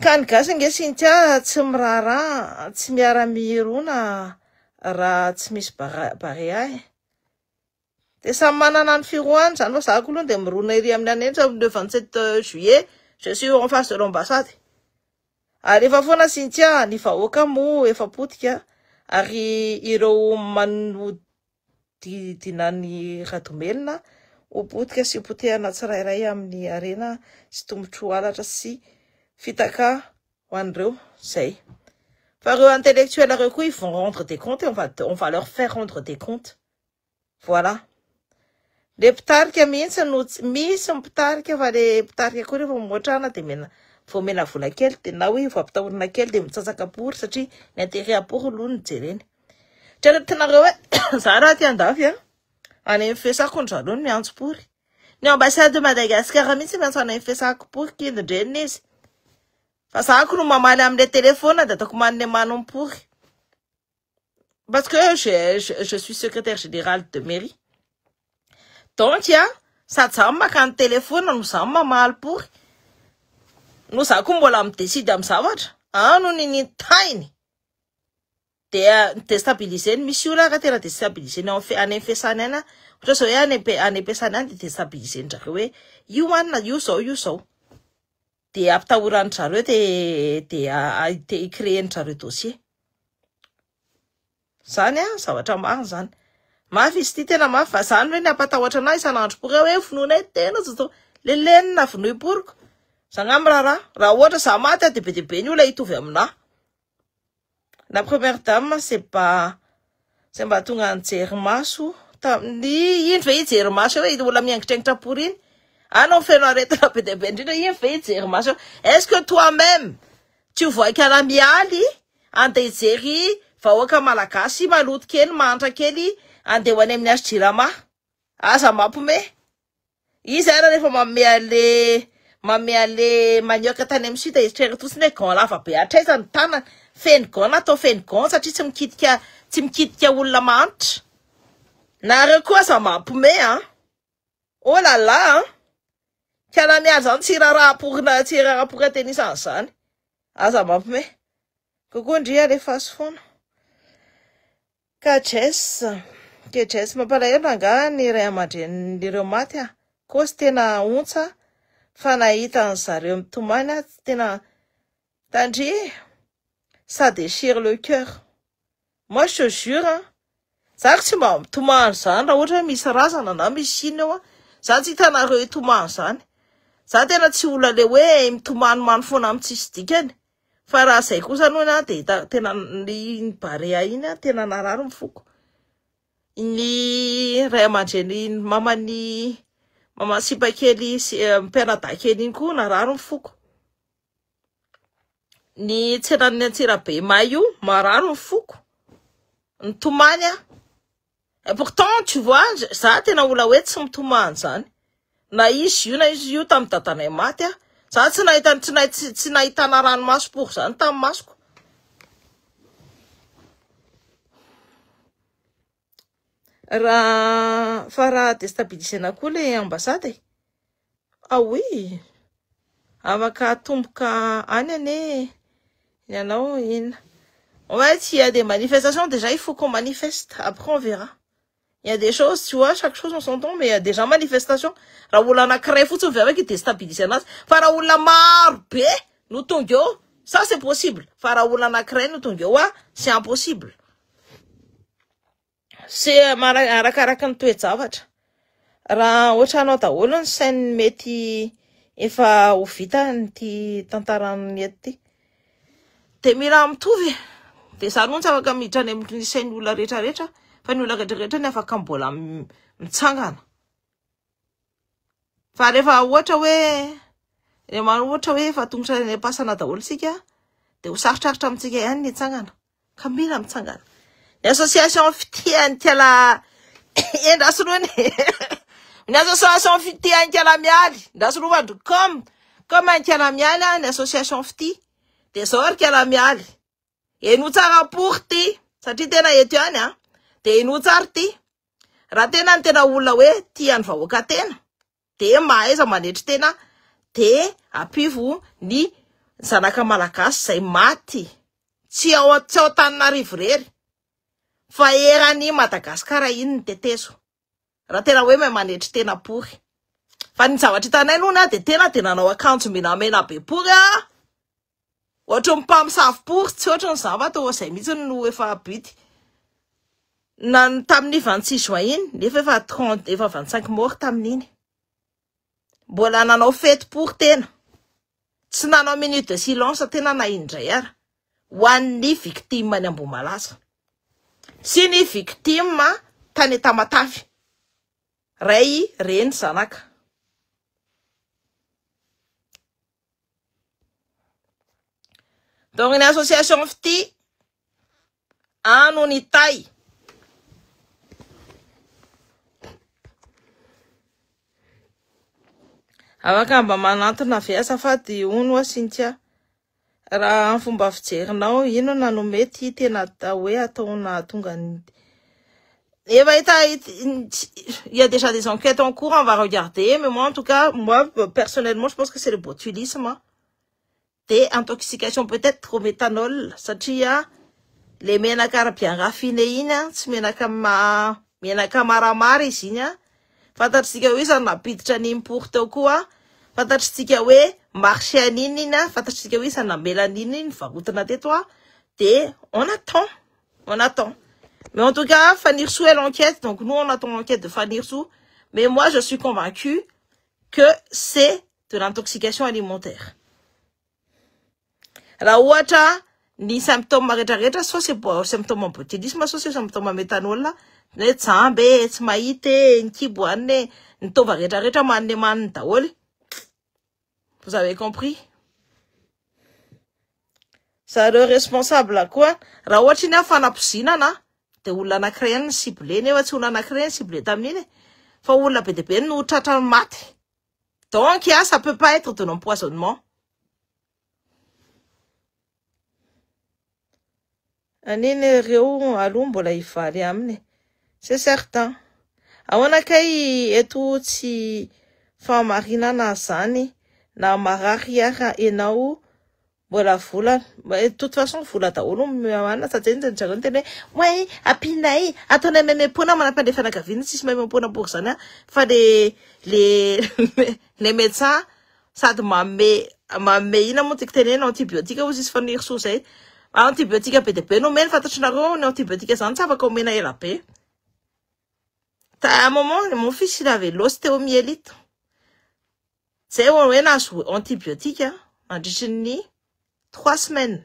Ka ny gasy nge Cynthia tsy miraharaha, tsy miara-mirona raha tsy misy barea e. De samy manana ny firohany zany fa zako aloha de mirona ery amin'ny anentra le 27 juillet, je suis en face de l'ambassade. Ary efa foana Cynthia, ny vahoaka mo efa potika ary ireo manodidina Radomelina ho potika sy potehana tsirairay amin'ny arena sy tombotro alatra sy fitaka ho an'ireo zay. Fa ireo intellectuels ireo koa ils vont rendre des comptes et on va leur faire rendre des comptes. Voilà. Le pitarika mihitsy no misy mipitarika fa le pitarika koa rehefa moatrana de mena vola kely de na hoe vampitahorina kely de mitsatsaka pory satria ny intérêt apory aloha ny jereny. Tenareo hoe za raha ty andafy any amin'ny fesako ny zareo ny miantso pory. Ny ambassade de Madagascar mihitsy miantso any amin'ny fesako pory kindreny izy. Fa zako no mamaly amin'ny téléphone de ataoko maniny manon pory. Parce que je suis secrétaire général de mairie. Donc, sady zaho makany téléphone no zaho mamaly pory. No zaho koa mbola mideside amin'ny zavatra. Ano ny tainy. De déstabiliseny misy io ka tena déstabiliseny any amin'ny fiasany any. Ohatra zao hoe any am-piasany any de déstabiliseny zareo hoe io anina io zao. De ampitahorany zareo de icréeny zareo dossier. Zany zavatra marina zany. Mafy izy ty tena mafy fa zany hoe ny ampatahotra anahy isan'andro pory hoe vonoinay tena zao lelenina vonoy poriko. Zangamy raha ohatra za maty de be ny olona hitovy aminahy. La première dame c'est mba tonga nijery maso ino ve hijery maso hoe olona miangitrengitra pory iny. Anao feno aretina be indrindra ino ve hijery maso. Est-ce que toi-même tu vois qu'ana mialy andeha hijery vahoaka malagasy maloto kely mantra kely andeha ho any amin'ny Asidrama aza mampome. Izy ara rehefa mamea le manioka tany amin'ny sud eritrereto fotsiny hoe gant lava be atraiza ny tanana feno gant atao feno gant satria tsy mikitika olona mantitra. Nareo koa aza mampome oh là là kana miady zany tsy raraha-porina tenisany zany aza mampome. Kokoa ndria le fasy foana. Ka Jess mampalahelo anga ny ray aman-dren'ireo maty koa sy tena ontsa fa nahita ny zareo mitomany tena tandrie ça déchire le cœur. Moi je te jure zako tsy mba mitomany zany raha ohatra hoe misy razana na misy sina eo za tsy hitanareo hitomany zany. Za tena tsy olona le hoe mitomany foana amin'ny tsisy dikany. Fa raha zay kosa noana de tena ny barea iny tena narary mifoko. Ny ray aman-dreny mamany mama sipakely mpianadakely iny koa narary mifoko. Ny tsenan'ny Antsirabe may io marary mifoko. Mitomany a. Et pourtant, tu vois, ça tena ola hoe tsy mitomany zany. Na izy io tamin'ny dadanay maty a. Za tsy nahitana ranomaso pour zany tamin'ny masoko. Fa raha déstabilisena koa le ambassade. Ah oui. Afaka atomboka any ane. Ianao ina. Ouais, s'il y a des manifestations, déjà il faut qu'on manifeste. Après on verra. Il y a des choses, tu vois, chaque chose on s'entend, mais il y a déjà manifestation. Raha olona anankiray fotsiny avy avec déstabiliser anazy. Fa raha olona maro be no tonga eo, ça c'est possible. Fa raha olona anankiray no tonga eo, c'est impossible. C'est arakaraka ny toe-javatra. Raha ohatra anao daholo ny sainy mety efa ho vita ny tantarany eto ty. De mila mitovy. De za aloha tsy afaka miditra any amin'ny sainy olona rehetrarehetra. Fa ny olona rehetrarehetra ny afaka mbola mitsangana. Fa rehefa ohatra hoe efa tongotra ny pasana daholo sika, de ho sarotrarotra amintsika ihany ny hitsangana. Ka mila mitsangana. Ny association fitian'ny tiala endrasirony. Ny association fitian'ny tiala mialy. Ndrasirovandu comme un tiala mialy, ny association fiti. De zao ry tiala mialy. Eno tsara pour ty. Satria tena eto ihany a. De eno tsara ty. Raha tena ny tena olona hoe tia ny vahoaka tena. De mahaiza manetry tena. De apivo ny zanaka malagasy zay maty. Tsy ao Antananarivo rery. Fa erany Madagasikara iny ny tetezo. Raha tena hoe manetry tena pory. Fa ny zavatra hitanay aloha de tena de nanao akanjo menamena be pory a. Ohatra ny mpamosavy pory, tsy ohatra ny zava-tao izay mihitsy no efa bity. Tamin'ny 26 juin iny, nefa efa 25 mort tamin'iny. Mbola nanao fety pory tena. Tsy nanao minute de silence tena na indray ara. Ho an'ny victime any Ambohimalasa. Sy ny victime tany Tamatavy. Ray reny zanaka. Donc une association fiti ano ny tay. Afaka mba manantona ve azafady ono a Cynthia. Raha fomba fijerinao ino no mety tena hoe ataona tonga ny. Il y a déjà des enquêtes en cours, on va regarder, mais moi en tout cas, moi personnellement, je pense que c'est le botulisme. Des intoxications peut-être au méthanol, satria les menaka bien raffiné ina, tsy menaka maramara izy iny a. Fantatsika hoe ça napiditra n'importe koa. Fantatsika hoe marché an'iny ina, fantatsika hoe ça namelan'iny iny varotana teto a. De on attend. Mais en tout cas, Fanny Rousseau est l'enquête, donc nous on attend l'enquête de Fanny Rousseau. Mais moi je suis convaincue que c'est de l'intoxication alimentaire. Raha ohatra ny symptômes rehetrarehetra, soit c'est symptômes botulisme, soit c'est symptômes méthanol, ne tsambe, tsy mahita, ny kibo any, ny tova rehetrarehetra maniny daholo. Vous avez compris? Ça le responsable quoi? Raha ohatra iny fanapozinana, de olona anankiray ny ciblé, nefa tsy olona anankiray ny ciblé tamin'iny. Fa olona be de be no tratra maty. Donc, ça peut pas être de l'empoisonnement. Aniny reo aloha mbola hivaly aminy. C'est certain. Ahoana kay eto tsy famarinana zany na marary ara enao mbola vola. De toute façon vola daholo mana satria ny jareo tena hoe ouais apinay ataonay memepona manam-pandefana gaviny tsisy memepona pour zany fa les médecins sady mame ina moa tiky tenena antibiotika ozy izy Fanny Rousseau zay. Antibiotika be de be no mena fantatrinareo ny antibiotika zany tsy afaka omena ela be. À un moment, mon fils il avait l'ostéomyélite. C'est où on a sous antibiotique en 3 semaines.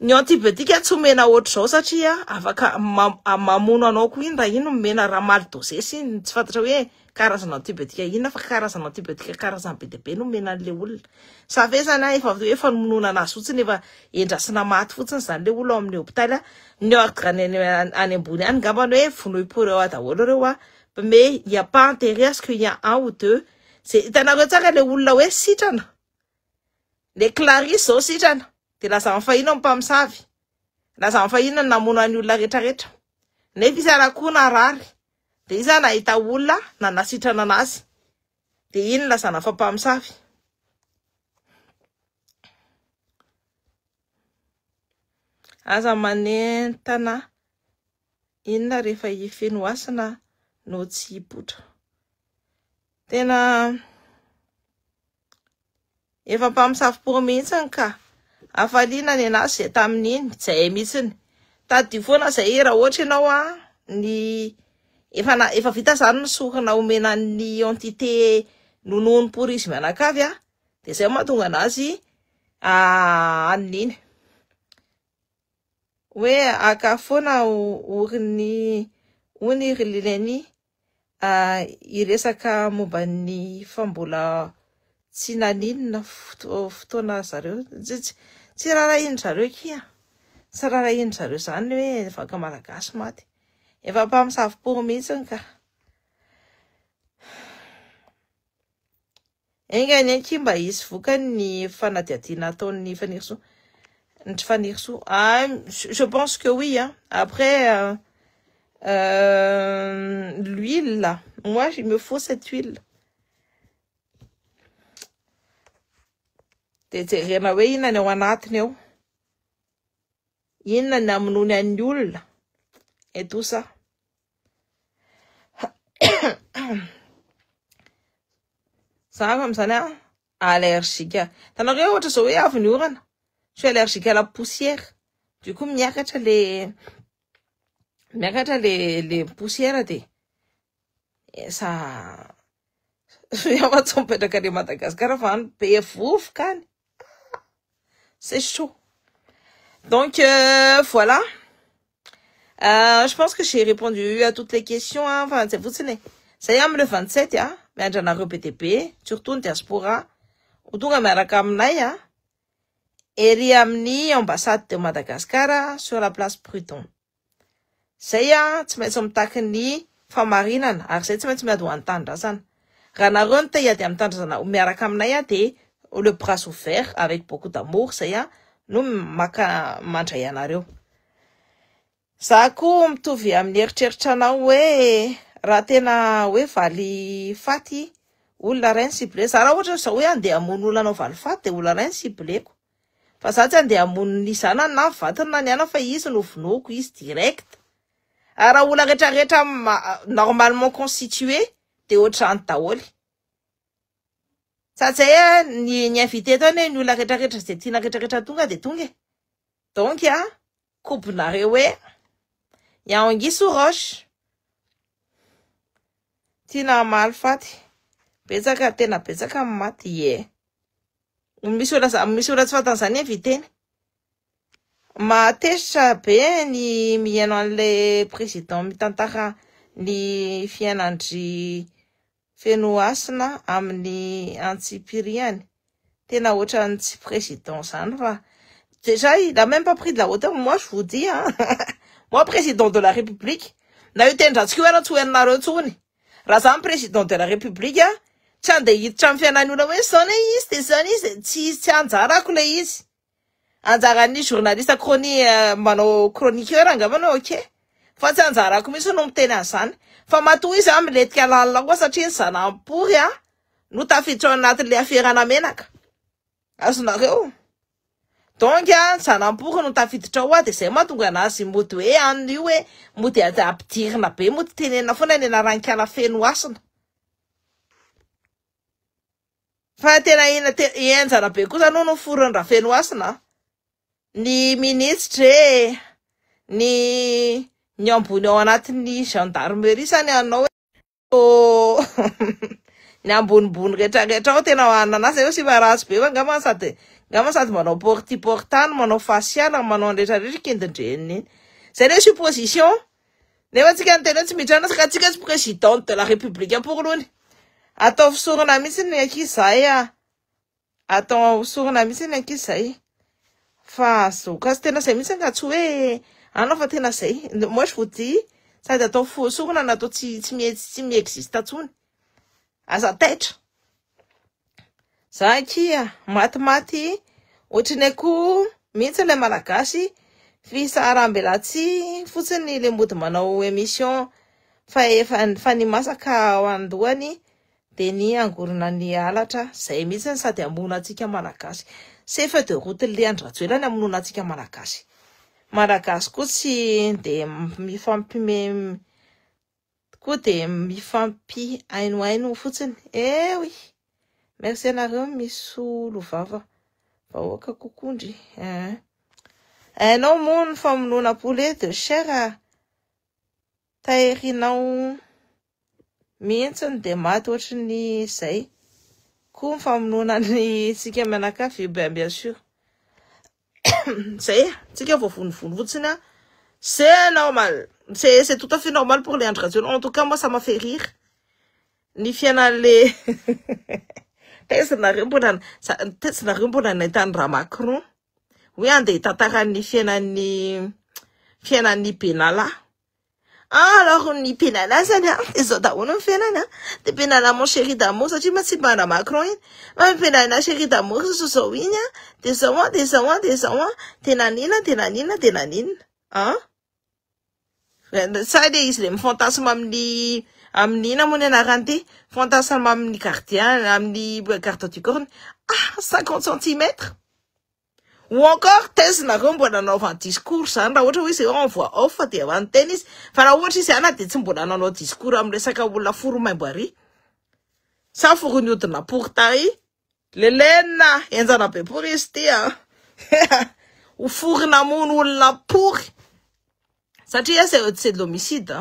Ny antibiotika tsy omena ohatr' zao satria afaka mamono anao koa iny raha iny omena raha maly dosesy iny tsy fantatra hoe karazana antibiotika ina fa karazana antibiotika karazana be dia be no omena an'le olona. Safesana efa efa nomonona anazy fotsiny efa endrasina maty fotsiny zany le olona ao amin'ny hôpitaly. Ny ordre any ambony any ngambany hoe vonoy pour eo daholo reo a, mais il y a pas intérêt à ce qu'il y a un ou deux. C'est hitanareo tsaka le olona hoe sitrana. Le Clarisse zao sitrana. De lasa mifahina amin'ny mpamosavy. Lasa mifahina ny namono any olona rehetrarehetra. Nefa izy arakoa narary. De izy nahita olona na nasitrana anazy. De iny lasa nafa mpamosavy. Aza manentana inona rehefa ifenoasana no tsy hipotra. Tena efa mpamosavy por mihitsy ka. Afaliana ny anazy zay tamin'iny zay mihitsiny. Tady foana zay raha ohatra ianao ny efa vita zany ny sorona omena ny entité nonono por izy mianakavy de zay mahatonga anazy an'iny hoe aka foana oriny ony rilileny iresaka momba ny fambola tsy naninona fotoana zareo tsy rara iny zareo kia tsy rara iny zareo zany hoe vaka malagasy maty efa mpamosavy por mihitsy ka. Engany anky mba hisy vokany ny fanadiadiana ataon'ny fanirisoa. Je pense que oui. Après, l'huile, là. Moi, il me faut cette huile. Rien à voir, il y a un autre. Il y a un huile. Et tout ça. Ça, comme ça, là, allergique. T'en as rien autre chose à venir, hein? Je suis allergique à la poussière. Du coup, miakatra les poussières de. Et ça, c'est chaud. Donc, voilà. Je pense que j'ai répondu à toutes les questions. Enfin, c'est vous, ça y est, le 27, hein. Mais j'en ai répété, surtout en diaspora. Ou tout comme ça, Eri amni ambassade de Madagascar sur la place Pruton. Saya tsy maintsy mitaky ny famarinana ary zay tsy maintsy miady ho antandra zany. Raha nareo ny te hiady amin'ny tandrazana miaraka aminay de le bras ouvert avec beaucoup d'amour saya no maka mandray anareo. Za koa mitovy amin'ny eritreritra anao hoe raha tena hoe valy faty olona ray ny ciblé. Za raha ohatra zao hoe andeha hamono olona anao valy faty de olona ray ny cibleko. Fa za tsy andeha hamono ny zanany na vatany na ny ana fa izy no vonoko izy direct. Raha olona rehetrarehetra normalement constitué de ohatrany daholo. Satria ny invité tany ny olona rehetrarehetra zay tiana rehetrarehetra tonga de tonga. Donc kombinareo hoe Yaongi sous roche. Tina mal faty. Betsaka tena betsaka maty ye. Misy olona tsy fantan'izany invité ny. Matesitra be ny mihaino an'le président mitantara ny fiainandry fenoasina amin'ny antsipiriany. Tena ohatran'ny tsy président zany fa déjà il a même pas pris de la hauteur. Moi je vous dis moi président de la République na io tendratsika io tsy hoaninareo tsony. Raha zany président de la République tsy andeha hiditra amin'ny fiainan'ny olona hoe zany izy de zany izy tsy anjarako le izy. Anjaran'ny journaliste manao chroniqueur angambany ok. Fa tsy anjarako mihitsy no miteny an'izany. Fa matoa izy miletika lalina koa satria ny zanampory no tafiditra ao anatin'le aferana menaka. Azonareo. Donc zanampory no tafiditra ao de zay mahatonga anazy mody hoe an'io hoe mody ampidirina be mody tenena foana ny anaran'kala fenoasina. Fa tena enjana be kosa no forony raha fenoasina. Ny ministre ny ambony ao anatin'ny gendarmerie sany anao ny ambonimbony rehetrarehetra ao tena anana zay sy maratsy be angamba sady Gama sady manao portany, manao facial, manao rehetrarehetra kendendreniny iny. Zay le supposition. Nefa tsika antena tsy mitrana saka tsika tsy président de la République pour lony. Atao fisorona mihitsy ny ankizy zay atao fisorona mihitsy ny ankizy zay. Fa zoka tena zay mihitsy nga tsy hoe anao fa tena zay. Moi je vous dis, sady atao fisorona natao tsy mi-existe atsony. Aza taitra. Za kia maty ohatriny akoho mihitsy le malagasy fisarambelatsy fotsiny le mody manao émission fa ny masaka ao andohany de ny angorona ny alatra zay mihitsy sady amona atsika malagasy. C'est fait de route le Andratsoelany amonona atsika malagasy. Malagasy koa tsy de mifampi aino fotsiny. Eh oui. Merci anareo misolo vava. Vahoaka kokondry. Hainao moa ny famonoana poulet de chair tahirinao mihitsy de maty ohatriny zay. Koa ny famonoana ny tsika menakafy bien sûr. Zay, tsika voavonovono fotsiny. C'est normal. C'est tout à fait normal pour les Andratsoelany. En tout cas, moi ça m'a fait rire. Ni fianale Tesnareo mbola nahitany raha Macron. Oui, ande tataran'ny fiainan'ny Benalla. Alors, ny Benalla zany izao daholo ny fiainany de Benalla mon chéri d'amour satria matsy mbana Macron iny. Benalla chéri d'amour zao iny de zao de nanina. Ça le izy le mifantasma amin'ina moa ny anarany ty. Fantasma amin'ny gardien, amin'ny garde du corps. 50 cm. Ou encore, tezinareo mbola nanao discours zany raha ohatra hoe zay en voix off de ao anteny izy. Fa raha ohatra izy ana de tsy mbola nanao discours amin'ny resaka olona foromaimbo ary. Sa foroniodina pourtai. Lelena enjana be pour izy ty Ho forina mono olona pory. Satria c'est de l'homicide.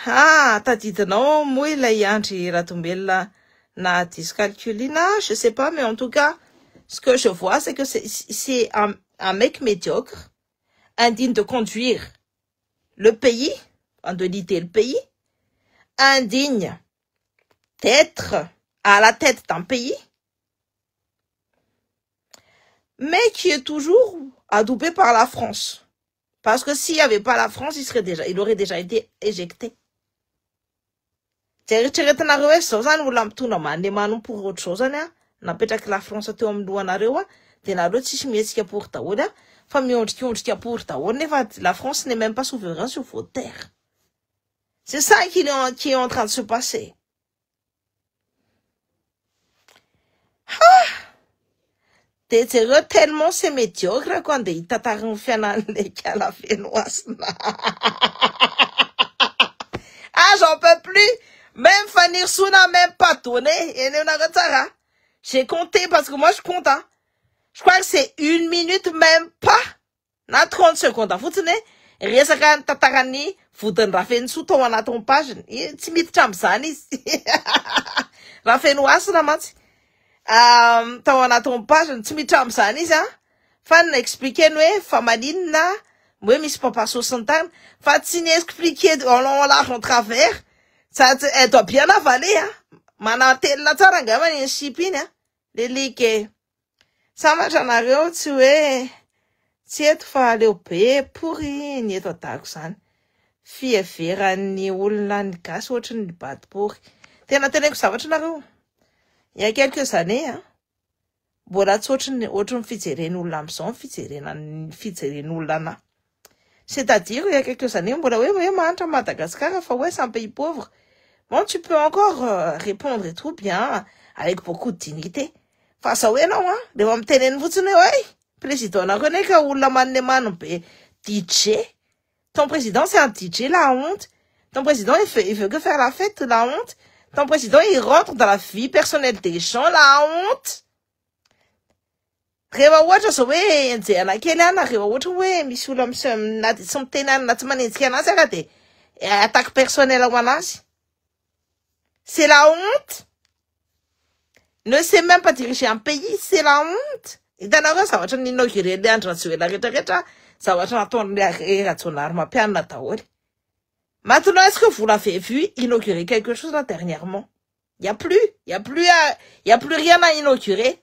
Tadidinao moa ilay Andry Ratombelona na dyscalculina, je sais pas, mais en tout cas, ce que je vois, c'est que c'est un mec médiocre, indigne de conduire le pays, de leader le pays, indigne d'être à la tête d'un pays, mais qui est toujours adoubé par la France. Parce que s'il n'y avait pas la France, il aurait déjà été éjecté. Tieritreretinareo hoe zao zany olona mitondra manemano pour autre chose zany napetraky la France teo amin'ny lohanareo de nareo tsisy mihetsika pour daholo fa miondrikondrika pour daholo nefa la France n'est même pas souverain sur vos terres. C'est ça qui est en train de se passer. De jereo tellement c'est médiocre quand de hitantariny fianan'le kalafenoasina. J'en peux plus. Même Fanny Rsou n'a même pas donné. J'ai compté parce que moi je compte. Je crois que c'est 1 minute, même pas. Na 30 secondes. Vous tenez, resaka tatarani, vodiny Rafenoasina tao anaty page. Tsy miditra am'zany izy. Rafenoasina mantsy. Tao anaty page, tsy miditra am'zany izy fa n'expliquer hoe fa maninona hoe misy papasosy ny tany fa tsy n'expliquer en large en travers. Ça, elle doit bien avaler, Manatelina tsara ngamba ny chip iny, le like. Sambatra nareo tsy hoe tsy eto fa leo be pourri ny eto adako zany. Fieveran'ny olona ny gasy ohatry ny badibory. Tena teneko zavatra nareo. Il y a quelques années, mbola tsy ohatry ny fijeren'olona am'zao fijeren'olona na. C'est-à-dire, il y a quelques années, mbola hoe mantra Madagascar fa ouais c'est un pays pauvre. Bon, tu peux encore répondre et tout bien, avec beaucoup de dignité. Fa ça ouais non, de va mteneny fotsiny ouais. Président na connaît ka olona manemano be DJ. Ton président c'est un DJ, la honte. Ton président il veut que faire la fête, la honte. Ton président il rentre dans la vie personnelle des gens, la honte. Rehefa ohatra zao hoe enjehana kely rehefa ohatra hoe misy olona na tsy mitenany na tsy manenjika anazy de attaque personnelle ho anazy. C'est la honte. ne sait même pas diriger un pays, c'est la honte. Et d'ailleurs, ça va être inauguré ça va être maintenant, est-ce que vous l'avez vu inaugurer quelque chose là dernièrement? Il y a plus rien à inaugurer.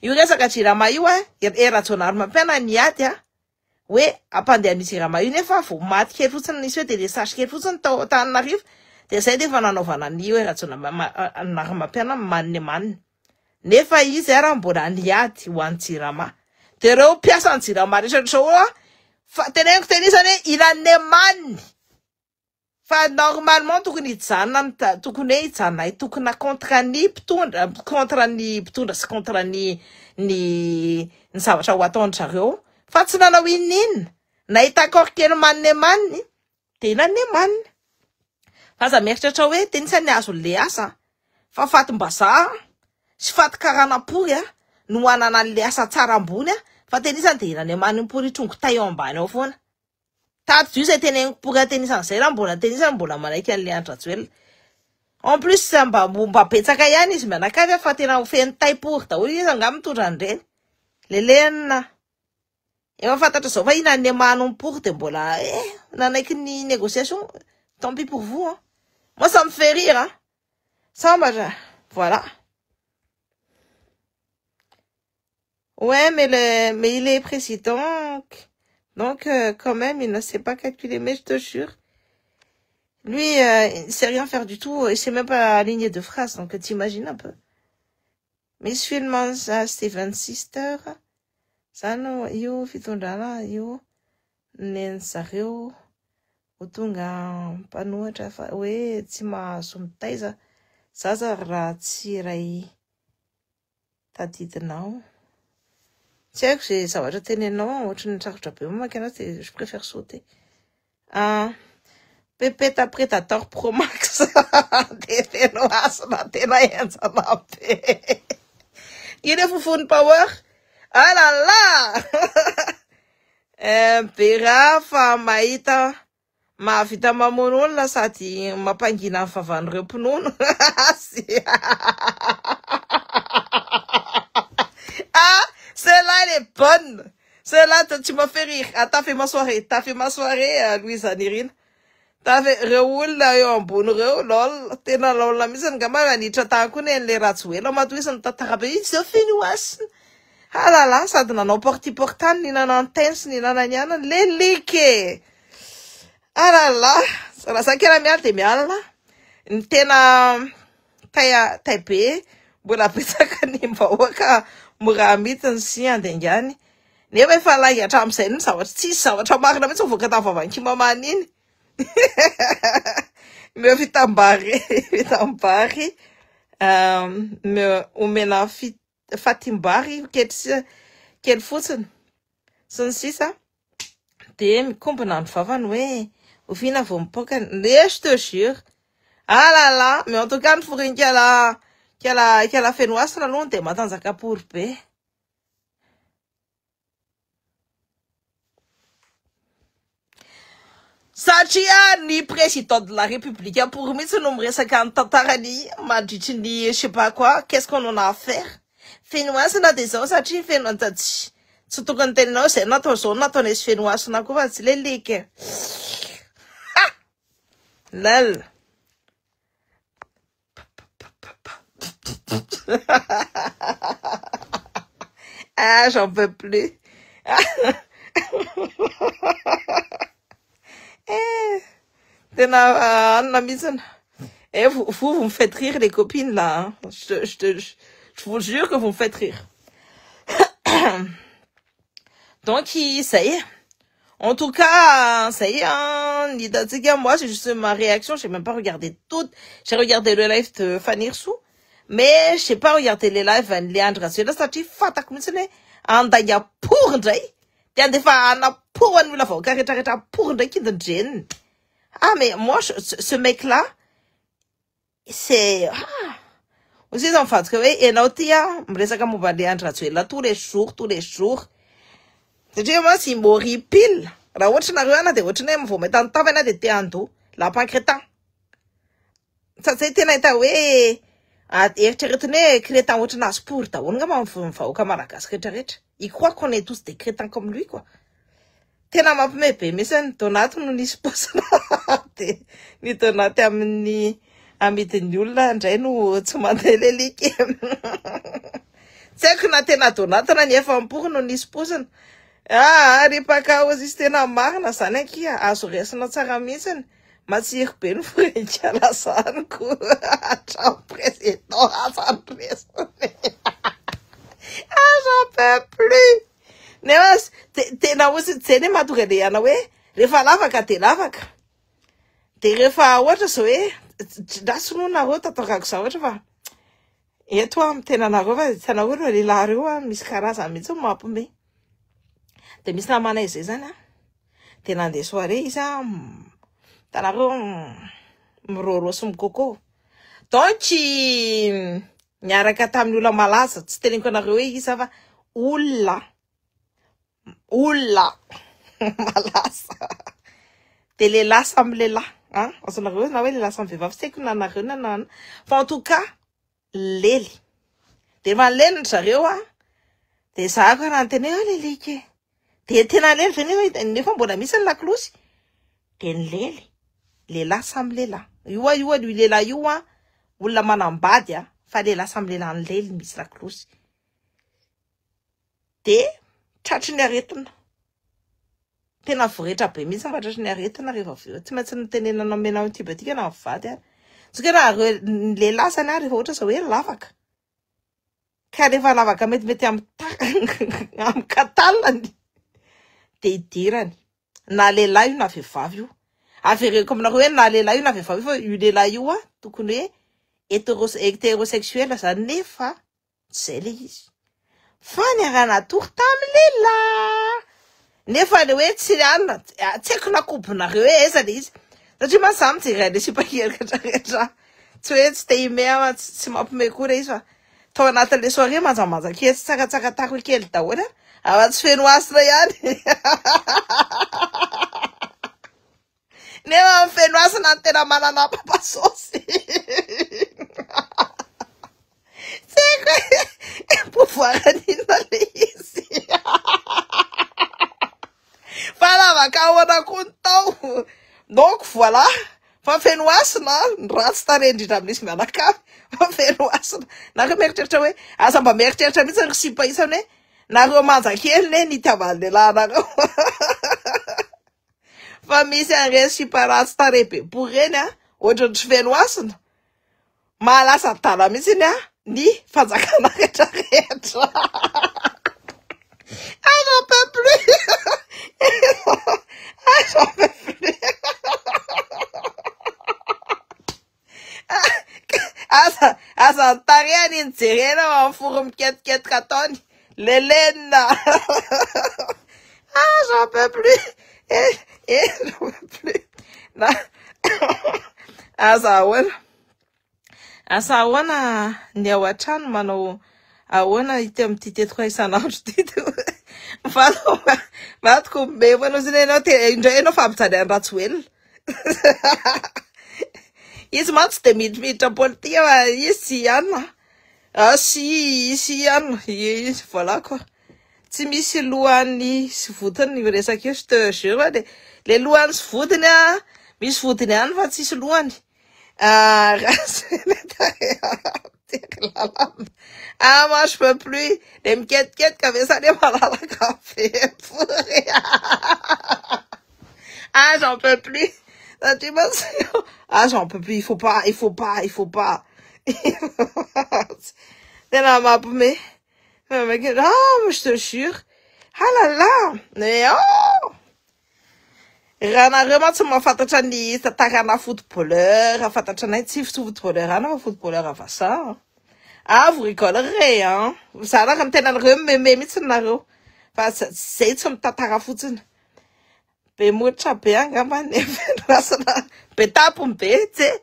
Il reste à tirer maillot, il y a ma peine à niatia. Oui, à pandémie à tirer maillot, il faut faut mat qui vous s'en issue des sages qui vous s'en t'en arrive. T'essayes de faire un novana niwe ratona ma peine man. Ne fa is era mbona niati wan tirama. Tereo piasa an tirama de showa. Tenez tenizane il a ne man. Fa normalement tokony hijanona tokony hoe hijanona tokony contre ny mpitondra sy contre ny zavatra ho ataon'zareo fa tsy nanao inina nahita accord kely manne manny de nanne manny fa za mieritratra hoe tenisany azo le asa fa fatim-bazaha sy fatin-karanam-pory no anana le asa tsara ambony fa tenisany de nanne manny mpory tongo tay ao ambany ao foana. Tato zay tena pour tennis zay la mbola tennis mbola manaiky an'le Andrajoelina. En plus mba betsaka ihany izy mianakavy fa tena ofeny taipory daholo izy angamba mitondra an'ireny. Lelena. Efa fantatra zao fa inan'ny mano mpory de mbola nanaiky ny négociation. Tant pis pour vous hein. Moi ça me fait rire hein. Ça voilà. Ouais mais il est président. Donc, quand même, il ne sait pas calculer, mais je te jure. Lui, il ne sait rien faire du tout, il sait même pas aligner de phrases, donc t'imagines un peu. Miss Filman, Steven Sister, Sano, yo, Fitondala, yo, Nensareo, Utunga, Panoa, Jaffa, we, Tima, Sumtaiza, Sazara, Tsirai, Tatitanao. C'est que ça va jeter les noms, je préfère sauter. Pépé après ta tort Pro Max. Il est foufoune power. Ah là là! Pera fa maita. Ma vita mamonon la sati. Ma pangina fa vendre pnoun. Ah! Celle-là, elle est bonne. Celle-là, tu m'as fait rire. Ah, t'as fait ma soirée. Louisa Nirine. T'as fait Reoul, là, yon bon Reoul, lol. T'es dans la mise en gamme, elle dit, t'as connu les ratsoués. Là, ma touisse, t'as travaillé, c'est fini, ah là là, ça donne un porti portant, ni nan intense, ni nan anyana, les liqués. Ah là là, ça la ça qu'elle a mis à tes mial, là. T'es na, t'as payé, boula pesa kanimba, waka. Muramit si andengani. Never felt like a time sentence. I was tea sour to mark them so forget off of a chimaman. Me vitambari. Me umena fatimbari. Quel footen. Son sisa. Dem compagnon favan way. Au final, vom poken. Je te jure. Ah là là. Mais en tout cas, pour une qui a fait noir sur la longue de matin à pour paix. Satia ni président de la République pour mettre ce nombre 50 tatarani m'a dit ni je sais pas quoi qu'est-ce qu'on en a à faire fait noir c'est des choses ça tu fais non tati surtout quand t'es non c'est notre son notre est fait noir c'est quoi c'est les liques ah lol. Ah, j'en peux plus. Vous me faites rire, les copines, là. Hein. Je vous jure que vous me faites rire. Donc, ça y est. En tout cas, ça y est, hein. Moi, c'est juste ma réaction. J'ai même pas regardé tout. J'ai regardé le live de Fanny Irsou. Mais, je sais pas regarder les lives de Leandra. C'est là, ça t'y fata comme ça, andaya pour ndray. Tiens, des fois, on a pour un la fois, carrément pour ndray qui de Jen. Ah, mais moi, ce mec-là, c'est, aussi, en fait, que, et l'autia, m'resa comme on va Leandra, tu es là tous les jours. C'est-à-dire, moi, si mori pile, la watch n'a rien à dire, watch n'a pas, mais tant de théanto, la pancrétan. Ça, c'était, ouais, Eritreretiny hoe crétin ohatranazy pour daholo ngamba mivahoaka malagasy rehetrarehetra. I crois qu'on est tous des crétins comme lui quoi. Tena mampime be mihitsy Donaty no nisy paosina de ny Donaty amin'ny amidin'ny olona indray no tsy mandeha lelika. Tsy haiko na tena Donaty na ny efampory no nisy paosina. Ripaka izy tena marina zany akia azo resina tsara mihitsy. Matsiro be ny forenika lazaniko hatramo président azany resony. J'en peux plus. Nemas tena ozy tseny mahatonga le ana hoe rehefa lavaka de lavaka. De rehefa ohatra zao hoe drasinonareo tatorako zao ohatra fa eto amin'ny tenanareo fa hitanareo reo lehilahy reo misy karazany mihitsy mampime. De misy namana izay zany de nandeha soirée izy tanareo miroro sy mikoko. Donc niaraka tamin'ny olona malaza tsy teneniko anareo hoe iza fa olona malaza. De lehilahy samy lehilahy azonareo na hoe lehilahy samy vehivavy tsy haiko na nareo na fa en tout cas lely. De malely zareo de za koa raha anteny lelika. De tena lely veny nefa mbola misy ny laklosy. De ny lely lehilahy samy lehilahy. Io lehilahy io olona manambady fa lehilahy samy lehilahy ny lely misy laklosy. De tratry ny aretina. Tena voretra be mihitsy fa tratry ny aretina rehefa avy eo. Tsy maintsy nitenenana menao tibatika na vady Tsika raha lehilahy zany rehefa ohatra zao hoe lavaka. Ka rehefa lavaka mety amin'ny katalany de idirany. Na lehilahy io na vehivavy io. Avereko aminareo hoe na lehilahy io na vehivavy io fa io lehilahy io tokony hoe hétérosexuel zany nefa tsy zay le izy. Fa niarana tory tamin'ny lehilahy. Nefa le hoe tsy anna tsy haiko na kobonareo hoe aiza le izy. Satria mantsy mijery le sipakelika rehetra. Tsy hoe tsy te hime tsy mampime kory izy fa tao anatin'le soirée manjamanja kely tsaka tako kely daholo afa-tsy feno asina ihany. Nefa feno asina ny tena manana papasosy. Tsy haiko pouvoir an'inona le izy. Fa lavaka ahoana koa ny tao. Donc voilà. Fa feno asina ny ratsy tare indrindra amin'izy mianakavy. Fa feno asina. Nareo mieritreritra hoe aza mba mieritreritra mihitsy ny sipa isany hoe nareo manja kely ne nitiavan'ny lehilahy nareo. Fa misy an'ireny sipa ratsy tare be pour reny ohatra tsy feno asina. Mahalasa tala mihitsy ny fanjakana rehetrarehetra. J'en peux plus. J'en peux plus. Asa tariany ny jerena maforo miketiketaka ataony. Lelena. J'en peux plus. J'en peux plus. Asa ahoana ny ao an-trano manao ahoana ity amin'ity tetiko isanandro ity. Vatiko be manao zany ianao indray ianao fa ampijaly any Ratsoelina. Izy mantsy de miditra politika fa izy sy ianona. Sy ianona. Izy voilà quoi. Tsy misy lohany sy vodiny resaka io je te jure. Le lohany sy vodiny misy vodiny ihany fa tsisy lohany. Moi je peux plus. Les miketikety avait ça les malalaka fepuri. J'en peux plus. Tu j'en peux plus. Il faut pas. Tena mampime. Je te jure. Ah là là. Mais oh. Raha nareo mantsy mahafantatra ny tantarana footballeur, afantatra anay tsy footballeur ana fa footballeur avasa. Vous rigolerez Za raha tena nareo meme mihitsy nareo. Fa zay tsy mitantara fotsiny. Be motra be angamba nefa be tapony be tse.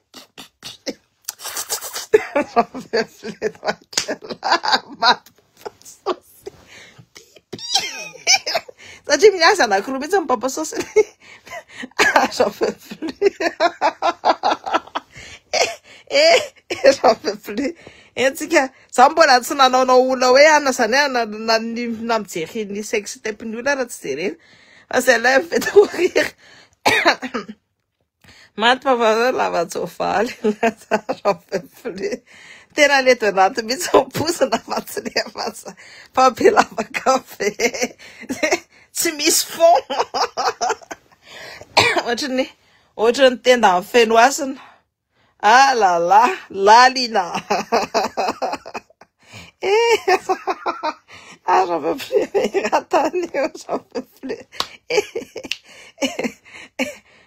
Satria miasa anankiroa mihitsy mipapasosy. J'en peux plus. J'en peux plus. Etsika za mbola tsy nanaonao olona hoe ana zany na mijery ny sex step-ny olona raha tsy jerena fa c'est là me fait rire. Maty papa lava tsofaly j'en peux plus. Tena leto anaty mihitsy mipozina fa tsy lefa fa be lava kafe tsy misy fond. Ohatrany tenda amin'ny feno asina. Ah là là, Lalina. Ah, j'en peux plus. Attendez, j'en peux plus.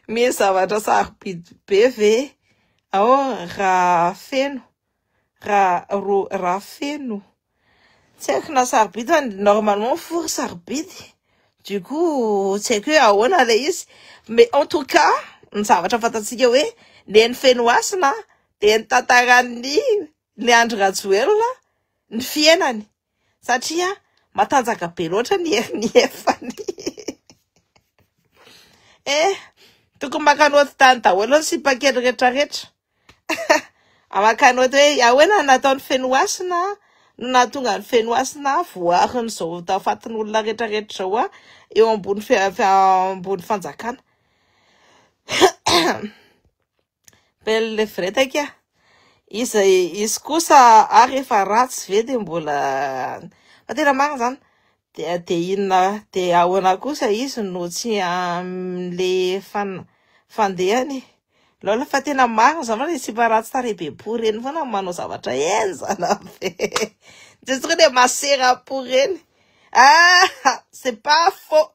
Mais ça va être ça, PV. Oh, rafeno. Rafeno. C'est que na sarbitre, normalement, faut sarbitre. Du coup, c'est que à on a les. Mais en tout cas, ça va être fantastique, oui. Ny feno asina dia nitantarany ny Andry Rajoelina ny fiainany satria matanjaka be loatra ny efany. Tokony makanoty tany daholo sy pakely rehetrarehetra. Amakanoty hoe ahoana nataony feno asina no nahatonga ny feno asina voariny zao tafatiny olona rehetrarehetra zao eo ambony fanjakana. Belle fretaka izy kosa ary efa ratsy ve dia mbola fa tena marina zany dia inona dia ahoana kosa izy no tsy am'le fandehany lola fa tena marina zany tsy mba ratsy tarehibe pour reny foana manao zavatra enzana ve c'est sûr des masera pour reny. Ah, c'est pas faux.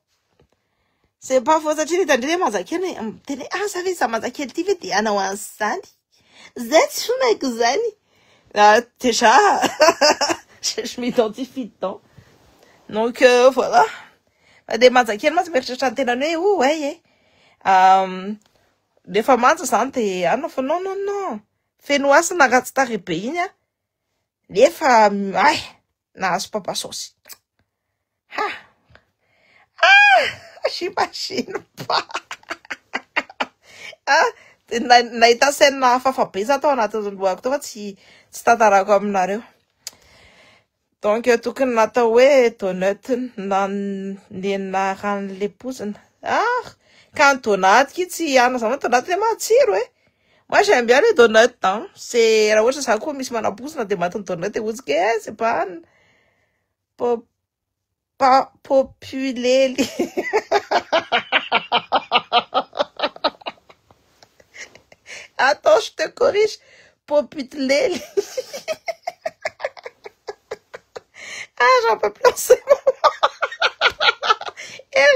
C'est pas faux satria hitandreny mazakely teny asa ve za mazakely ty ve dia anao an'izany zay tsy somaiko zany déjà je m'identifie dedans donc voilà de mazakely ma tsy mieritreritra ny tenany hoe ouais rehefa manja zany dia anao fa non feno asina ratsy tarehibe iny nefa nahazo papa saosy j'imagine pas. Nahita scène hafahabe za tao anatin'ny lohako tao fa tsy tantarako aminareo. Donc tokony natao hoe donut na nena ran'le pozina. Quand donut tsy ana zany donut le matsiro Moi j'aime bien les donuts c'est raha ohatra za koa misy manapozina dia matiny donut dia otsika c'est pas populé. Attends, je te corrige. Populé. J'en peux plus en ce moment.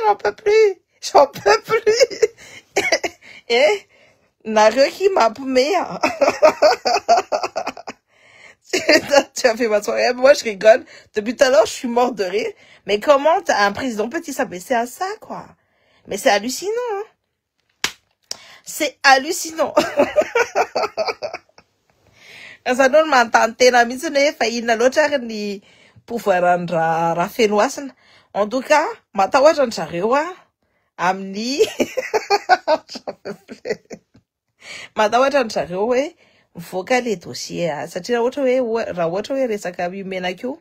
J'en peux plus. J'en peux plus. Nareo qui m'a paumé. Tu as fait ma soirée. Moi, je rigole. Depuis tout à l'heure, je suis mort de rire. Mais comment un président peut-il s'abaisser à ça, quoi? Mais c'est hallucinant. C'est hallucinant. Ça donne ma tante na mihitsy hoe fa inona loatra ary ny pouvoiran'ny raha feno asina. En tout cas, matahotra ny zareo amin'ny matahotra ny zareo hoe mivoaka le dossier satria raha ohatra hoe resaka menaka io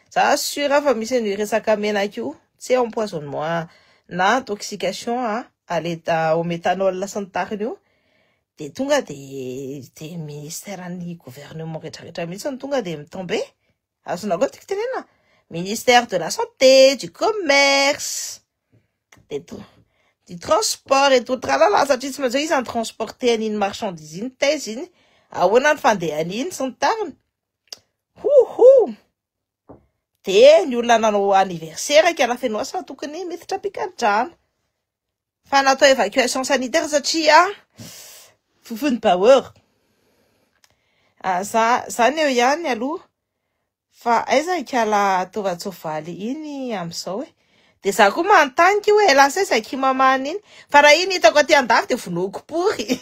za sûr fa misy ny resaka menaka io tsy empoisonnement na intoxication à l'état au méthanol sy ny tariny io de tonga de ministère ny gouvernement rehetrarehetra mihitsy ny tonga de mitombe azona koa tiako tenena ministère de la santé, du commerce, du transport et tout tralala satria tsy maintsy izy ny transporter an'iny marchandise iny taizy iny ahoana ny fandehany iny sy ny tariny de ny olona nanao anniversaire kala feno asa tokony miditra pikadrana fa natao évacuation sanitaire satria fofony power zany eo ihany aloha fa aiza kala tovatsovaly iny am'izao de za koa manontaniky hoe lasa zaki mamany iny fa raha iny hitako aty andafy de vonoako pory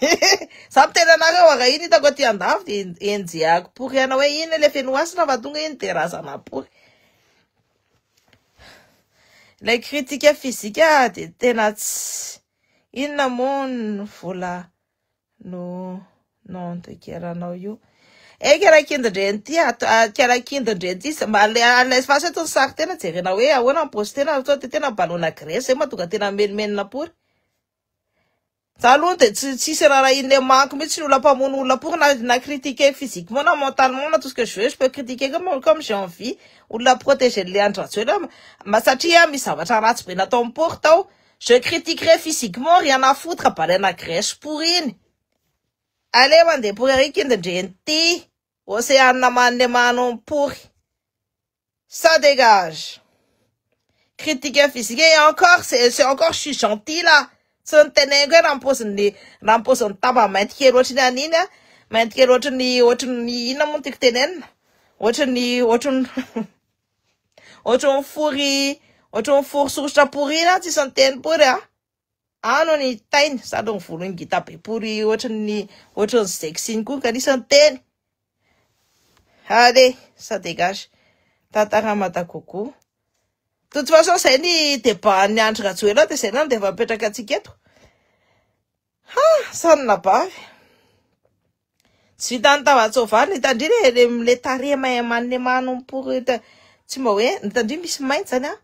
za mitena anareo raha iny hitako aty andafy de enjeako pory ana hoe iny le feno asina fa tonga iny de razana pory. La critique physique de tena tsy inona moa ny vola no de keranao io karaha kindindreny ty karaha kindindreny ty l'espace eto ny sary tena jerena hoe ahoana ny paosy tena tena balona Grèce zay mahatonga tena menimenina pory. Za aloha de tsisy raha inona manko mihitsy ny olona mpamono olona pour na critiquer physiquement na mentalement na tout ce que je veux, je peux critiquer comme j'ai envie. Olona protéger le Andra Rajoelina satria misy zavatra ratsy be natao pour tao, je critiquerai physiquement, rien à foutre balena Grèce pourrine. Allez mandeha pour ery kindindreny ty océane manne manon pourri. Ça dégage. Critiquer physique et encore c'est encore je suis gentil là. Tsy nitenengo raha mipôzin'ny taba mainty kely ohatrany aniny a, mainty kely ohatrany ina moa tiako tenenina, ohatrany fory sorotra porina tsisy niteny pory a. Ano ny tainy sady ny volo ny gita be pory ohatrany sexy koa kanisa niteny. Allez, ça dégage. Tantara matakoko. De toute façon, c'est ni débat ni Andra Rajoelina de c'est non de va petraka atsika eto. Ça n'a pas. Tsy vitany Tavatsoavary nitandry le tare manne manon pour tsy mba hoe nitandry misy mainty zany a.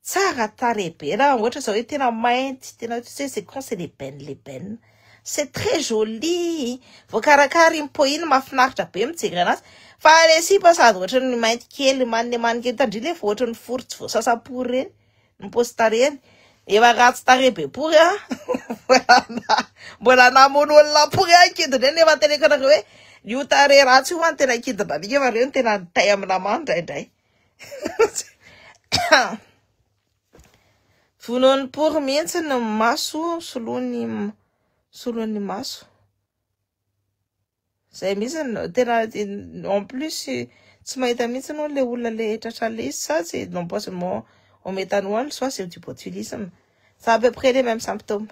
Tsara tare be raha ohatra zao hoe tena mainty, tena c'est quand c'est les bennes. C'est très joli. Voakarakary impoiny mahafinaritra be mijery anazy. Fa le si pasady ohatrany mainty kely manne kely tandry le ohatrany fory tsy voasasa-pory reny ny posta reny. Efa ratsy tare be pory a. Mbola namono olona pory a kindindreny efa teneko anareo hoe io tare ratsy io an tena kindindranika efa reo tena tay amina mandraindray. Vonoiny pory mihitsy ny maso solony maso. Zay mihitsy tena en plus tsy mahita mihitsy no le olona le tratrale ça c'est non pas seulement au méthanol, soit c'est du botulisme. C'est à peu près les mêmes symptômes.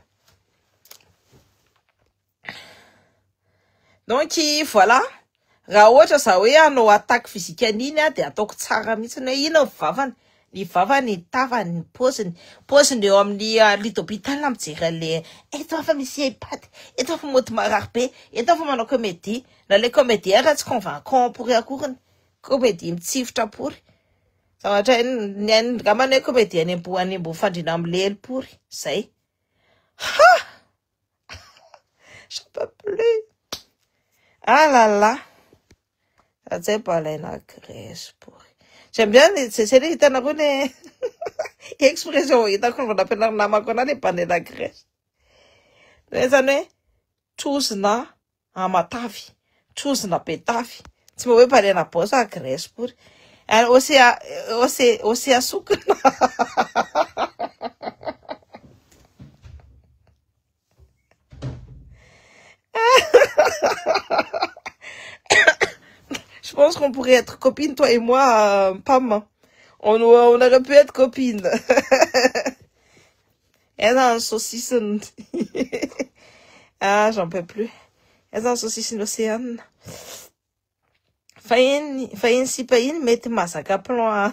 Donc voilà. Raha ohatra za hoe anao attaque physique aniny a de ataoko tsara mihitsy hoe ino ny vavany ny tavany ny paosiny eo amin'ny lit d'hôpital mijery le eto afa misy iPad, eto afa mody marary be, eto afa manao comédie. Na le comédie raha tsy convaincant pory akoriny, comédie mitsifotra pory. Zavatra ny gamana hoe comédie any ambo fandrina amlelo pory zay. J'en peux plus. Ah là là. Ça c'est pas la Grèce pory. J'aime bien, c'est les hitanareo le expression hitako vao nampianarina namako ana le banena Grèce. Zany hoe trozona amatavy, trozona betavy. Tsy mba hoe banena bosa à Grèce pory. Océa sokona. Je pense qu'on pourrait être copines, toi et moi, Pam. On aurait pu être copines. Elle a un saucisson. Ah, j'en peux plus. Elle a un saucisson océane. Fahin si pahin, mette masaka plan.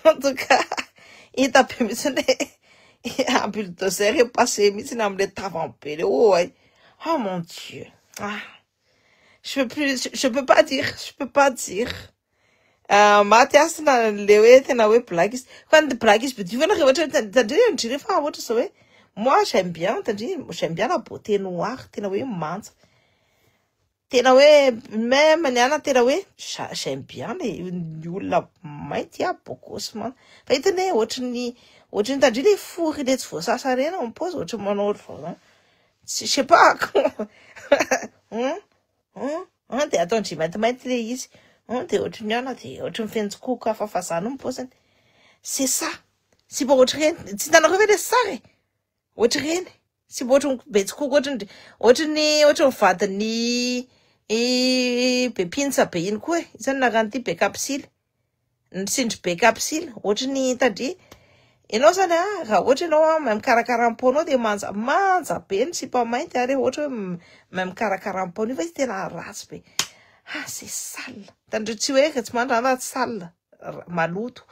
En tout cas, il t'a pu me un bulldozer est passé, mais c'est dans les tavampés. Oh, ouais. Oh mon Dieu. Ah. Je peux pas dire. Mathias na le hoe tena hoe blaguiste. Quand blaguiste, tu veux la revoir, moi j'aime bien la beauté noire, tena hoe mantsa. Tena hoe même niana tena hoe j'aime bien les olona mainty a bokosy. Fa hitany ohatrany tandry le fory le tsy voasasa reny en pause ohatrany manao je sais pas. De ataondry mainty le izy. De ohatrany ana de ohatrany fenjikoko afafazana mipozany. C'est ça. Si mba ohatrany tsy hitanareo ve le sary? Ohatrany si mba ohatrany betsikoko ohatrany vadiny be pinsa be iny koa izany narany ty be kapsily. Ny sindry be kapsily ohatrany tandry. Ianao zany raha ohatra ianao mahay mikarakara am-ponao de manja be ny sipa mainty ary ohatra hoe mahay mikarakara am-pona fa izy tena ratsy be. Ah, c'est sale. Tandry tsy hoe tsy mandrana sale maloto.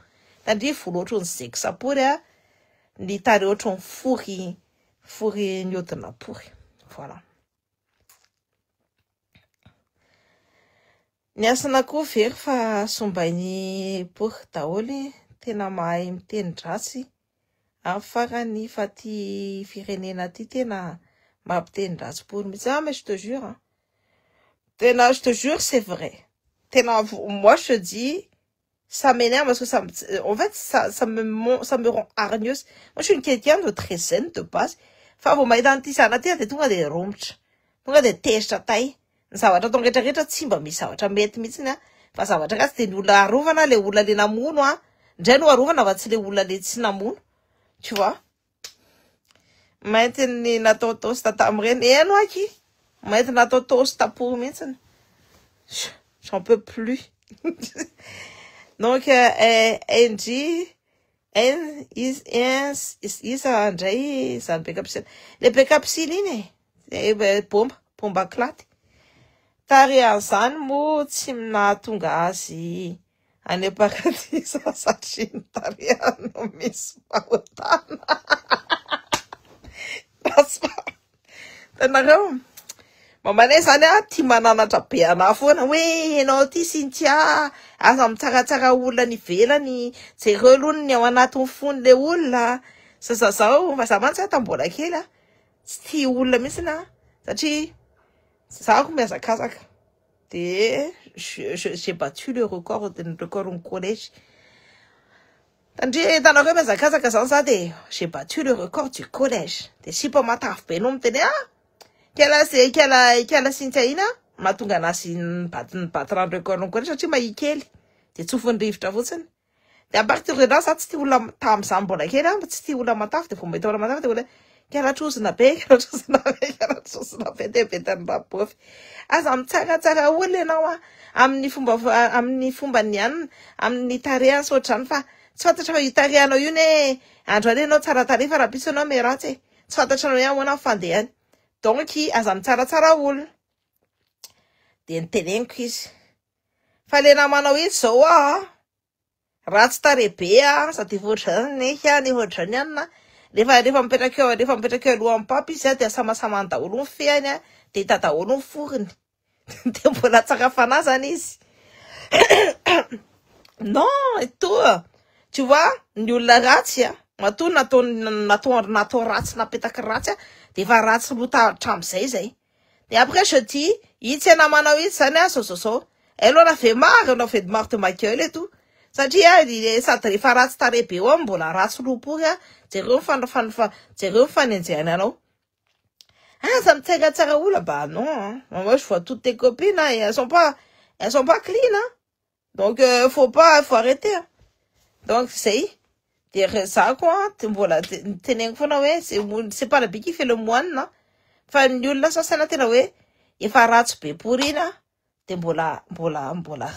Tandry volo ohatrany zeko sapory ny tary ohatrany fory ny hodina pory. Voilà. Ny asana koa very fa sombainy boky daholy tena mahay miteny dratsy amin'ny farany fa ty firenena ty tena mampiteny dratsy pour mihitsy. Ah mais je te jure hein. Tena je te jure c'est vrai. Tena moi je te dis ça m'énerve parce que en fait ça me rend hargneuse. Moi je suis une quelqu'un de très zen de base. Fa vao mahita an'ity sana ty de tonga de romotra. Tonga de tezitra tay. Ny zavatra atao rehetrarehetra tsy mba misy zavatra mety mihitsy a fa zavatra gasy de ny olona arovana le olona le namono a ndray no arovana fa tsy le olona le tsy namono tu vois. Mainty ny natao tosta tamin'ireny eno aky mainty natao tosta pour mihitsy. J'en peux plus. Donc NG isa ndray zany bekapsiny le bekapsiny iny bomba klaty tarian'izany moa tsy nahatonga azy any Paradisa satria ny tariano misy fahotana. Tanareo mamanay zany a tia mananatra be ana foana hoe enao ty Cynthia aza mitsaratsara olona ny velany jereo aloha ny ao anatin'ny fony le olona sasa zao fa za mantsy tambola kely a tsy tia olona mihitsy na satria zako miazakazaka de j'ai battu le record au collège. Tandria hitanareo miazakazaka zany za de j'ai battu le record du collège de sipa matafy be no miteny kela Cynthia ina mahatonga anazy nibaty rano record no collège satria mahikely de tsofony rivotra fotsiny. De à partir de là za tsy tia olona tamin'izany mbola kely a tsy tia olona matafy de vao mahita olona matafy de olona kelatrozona be de betany rabofy aza mitsaratsara olona ianao a amin'ny fomba nianina amin'ny tarehany sy ohatrany fa tsy fantatra fa io tarehanao io ne andro any ianao tsara tarehy fa raha pisy ianao meratsy tsy fantatra anao ihany hoana fandehany donc aza mitsaratsara olona de niteneniko izy fa le namanao izy zao a ratsy tarebe a sady voatrany neky ny ohatrany anina rehefa mipetraka eo alohan'ny pape izy de samasamany daholo ny feany a de hita daholo ny foriny de mbola tsara fanahy zany izy. Non etoa tu vois ny olona ratsy a matoa natao ratsy napetaka ratsy a de efa ratsy lota hatramizay zay de après je dis itsy namanao itsy zany a so elo na ve maro na ve maro de ma gueule et tout satria sady rehefa ratsy tarebe eo mbola ratsy lopory a jereo mifanenjehany anao aza mitsaratsara olona bah non moi je vois toutes tes copines hein, elles sont pas clean hein. Donc faut arrêter hein. Donc c'est de ça quoi mbola tenengo fona hoe c'est pas la bille qui fait le moine non fa ny olona sasana tena hoe efa ratsy be porina de mbola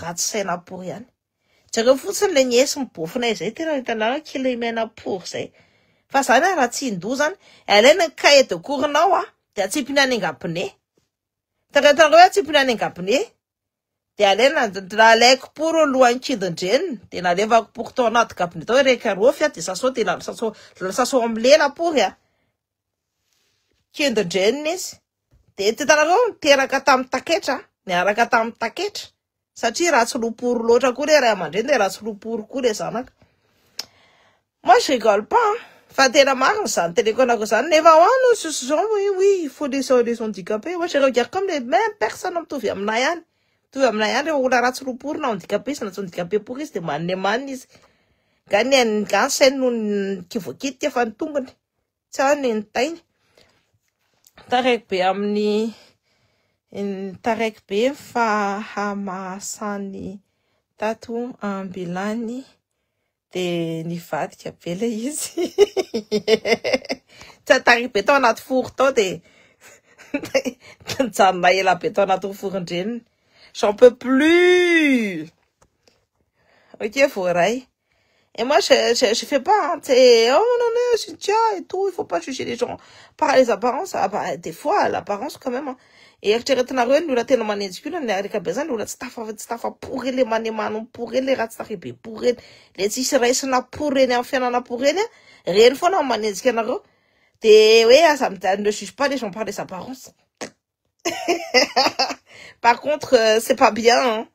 ratsy saina por ihany jereo fotsiny le niesy mibofinay zay tena hitanao kila mena pour zay fa zany raha tsy indò zany alaina ny cahier de cours-nao a de atsipina any angabone tangatanareo hoe atsipina any angabone de alaina alaiko pour alohan'ny kidindreniny de nalevako pour tao anaty gabone tao reka rofy a de sasao de sasao amin'ny lela pour a kidindreniny izy de titanareo miteraka tamin'ny taketra niaraka tamin'ny taketra satria ratsy loporo loatra koa le ray aman-dreny de ratsy loporo koa le zanaka. Moi je rigole pas fa tena marina zany téléconako zany nefa hoano souvent oui il faut les handicapés. Moi je regarde comme les mêmes personnes mitovy aminay ihany rehefa olona ratsy loporo na handicapé sy na tsy handicapé pour izy de manina izy gany sainy no kivoakity efa ny tongony tsy any ny tainy taraiky be amin'ny taraiky be fahamasany tato ambilany de nivadika be le izy tsy taraiky be tao anaty foro tao de nijanona ela be tao anaty forondreniny. J'en peux plus. Ok, faut railler. Et moi, je fais pas, hein, oh non, non, Cynthia et tout, il faut pas juger les gens par les apparences. Ah bah, des fois, l'apparence quand même. Hein. Et eritreretinareo ny olona tena manenjika io ny arika be zany olona tsy tafa pourreny le manemano pourreny le ratsy tarebe pourreny le tsisy raisina pourreny amin'ny fiainana pourreny reny foana manenjika anareo de hoe aza ne juge pas les gens par les apparences. Par contre, c'est pas bien. Hein.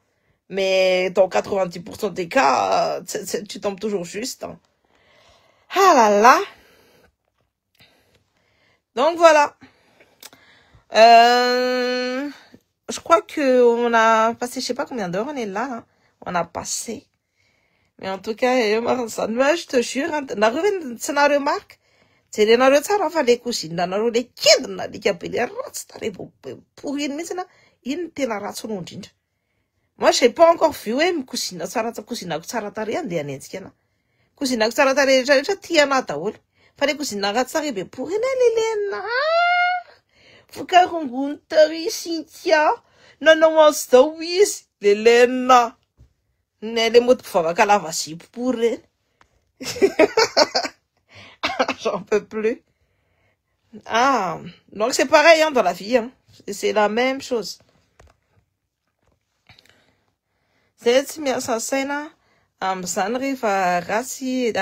Mais dans 90% des cas, tu tombes toujours juste. Hein. Ah là là. Donc voilà. Je crois que on a passé, je sais pas combien d'heures on est là. Hein. On a passé. Mais en tout cas, je te jure, c'est une remarque. C'est une remarque, fa le cousine, nareo le kendrina lika be le ratsy tare pour iny mihitsy na iny tena ratsy ro indrindra. Moi, j'ai pas encore vu hoe cousine tsara tare andeha anenjika ana. Cousine tsara tare rehetra tiana daholo. Fa le cousine ratsy tare be pour iny Lelena. Vokarongony tary Cynthia. Nanao azy dao izy, Lelena. Le mot mpivavaka lava zipo pour reny. J'en peux plus. Ah, donc c'est pareil hein, dans la vie. Hein. C'est la même chose. C'est miasa saina am'zany rehefa ratsy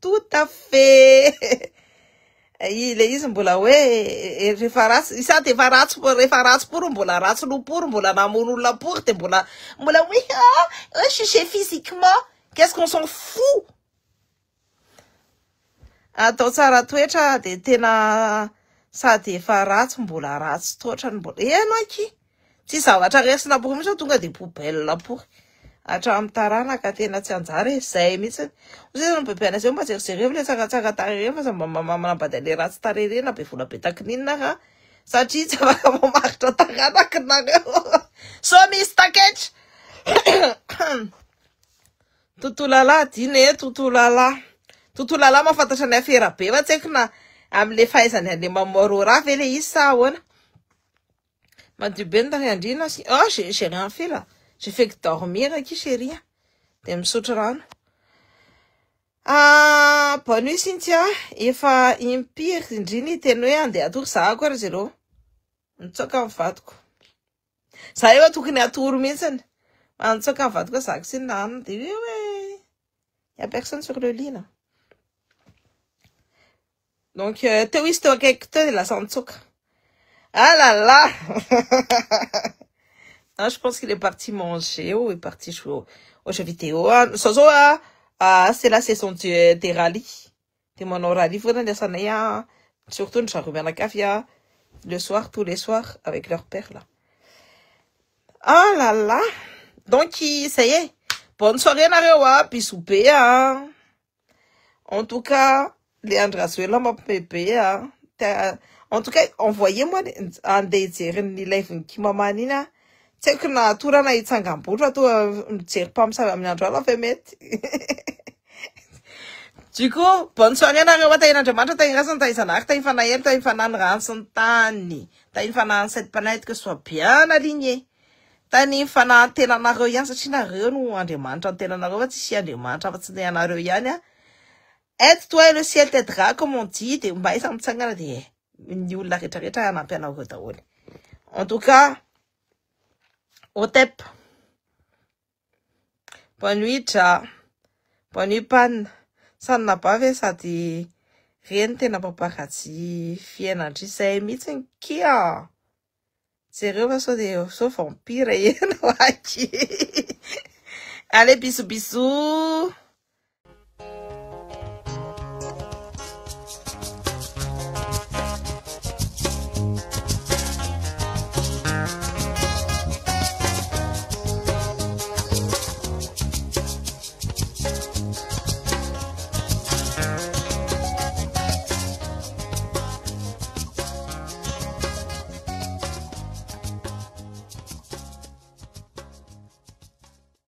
tout à fait. Le izy mbola hoe rehefa ratsy sady efa ratsy pour mbola ratsy no pour mbola namono olona pour de mbola oui je suis physiquement qu'est-ce qu'on s'en fout. Atao tsara toetra de tena sady efa ratsy mbola ratsy toetra mbola eno aky tsy zavatra resina pour mihitsy tonga de poubelle pour hatramin'ny taranaka tena tsy anjary zay mihitsy ozy bebe zay mba jery le tsaratsara tare fa mba manambady le ratsy tarerena be vola be takininina raha satria tsy afaka mamaritra taranaka nareo so misy taketra totolala dine totolala mahafantatra ny afera be fa tseky na amle fahaizany anle mamoro raha ve le izy sa ahoana madio be tany andrina si oh j'ai rien fait là j'ai fait que dormir qui chérie de misotro rano ah bonne nuit Cynthia efa impire indriny teny hoe andeha atory za koa ry zero mitsoka amin'ny vadiko za eo tokony atory mihitsiny mitsoka amin'ny vadiko zako sy nana de ouais y a personne sur le lit là. Donc, teo izy teo akaiky teo de lasa mitsoka. Ah là là. Ah, je pense qu'il est parti manger ou est parti jouer aux jeux vidéo. Sozo, c'est la saison des rallyes. Des mono rallyes. Vous n'avez pas surtout une charrue à cafia le soir, tous les soirs, avec leur père là. Ah là là. Donc, ça y est. Bonne soirée, Narewa. Bisous, hein. En tout cas, Leandra Suela m'a pépé, hein. En tout cas, envoyez-moi un désir, une live qui m'a manina. C'est que na tout rana itsanga pour toi, tire pas ça va m'en la fait mettre. Du coup, bonne soirée, Narewa, t'as une demande, t'as une raison, t'as une arc, t'as une fanaïe, t'as une fanan ranson tani. T'as une fanan cette planète que soit bien alignée. T'as une fanan tena nareo yan, satria nareo no andriamanitra ny tena nareo, tsy sy andriamanitra fa tsy ne anareo ihany a. Aide-toi et le ciel t'aidera, comme on dit, de mba isa mitsangana de ny olona rehetrarehetra anampy anao daholo. En tout cas, au tep. Bonne nuit, tja. Bonne nuit, pan. Sanna bave sady reny tena paparatsy fiainandrisay mihitsy kia. Jereo va so vampire ianao aky. Allez, bisous, bisous.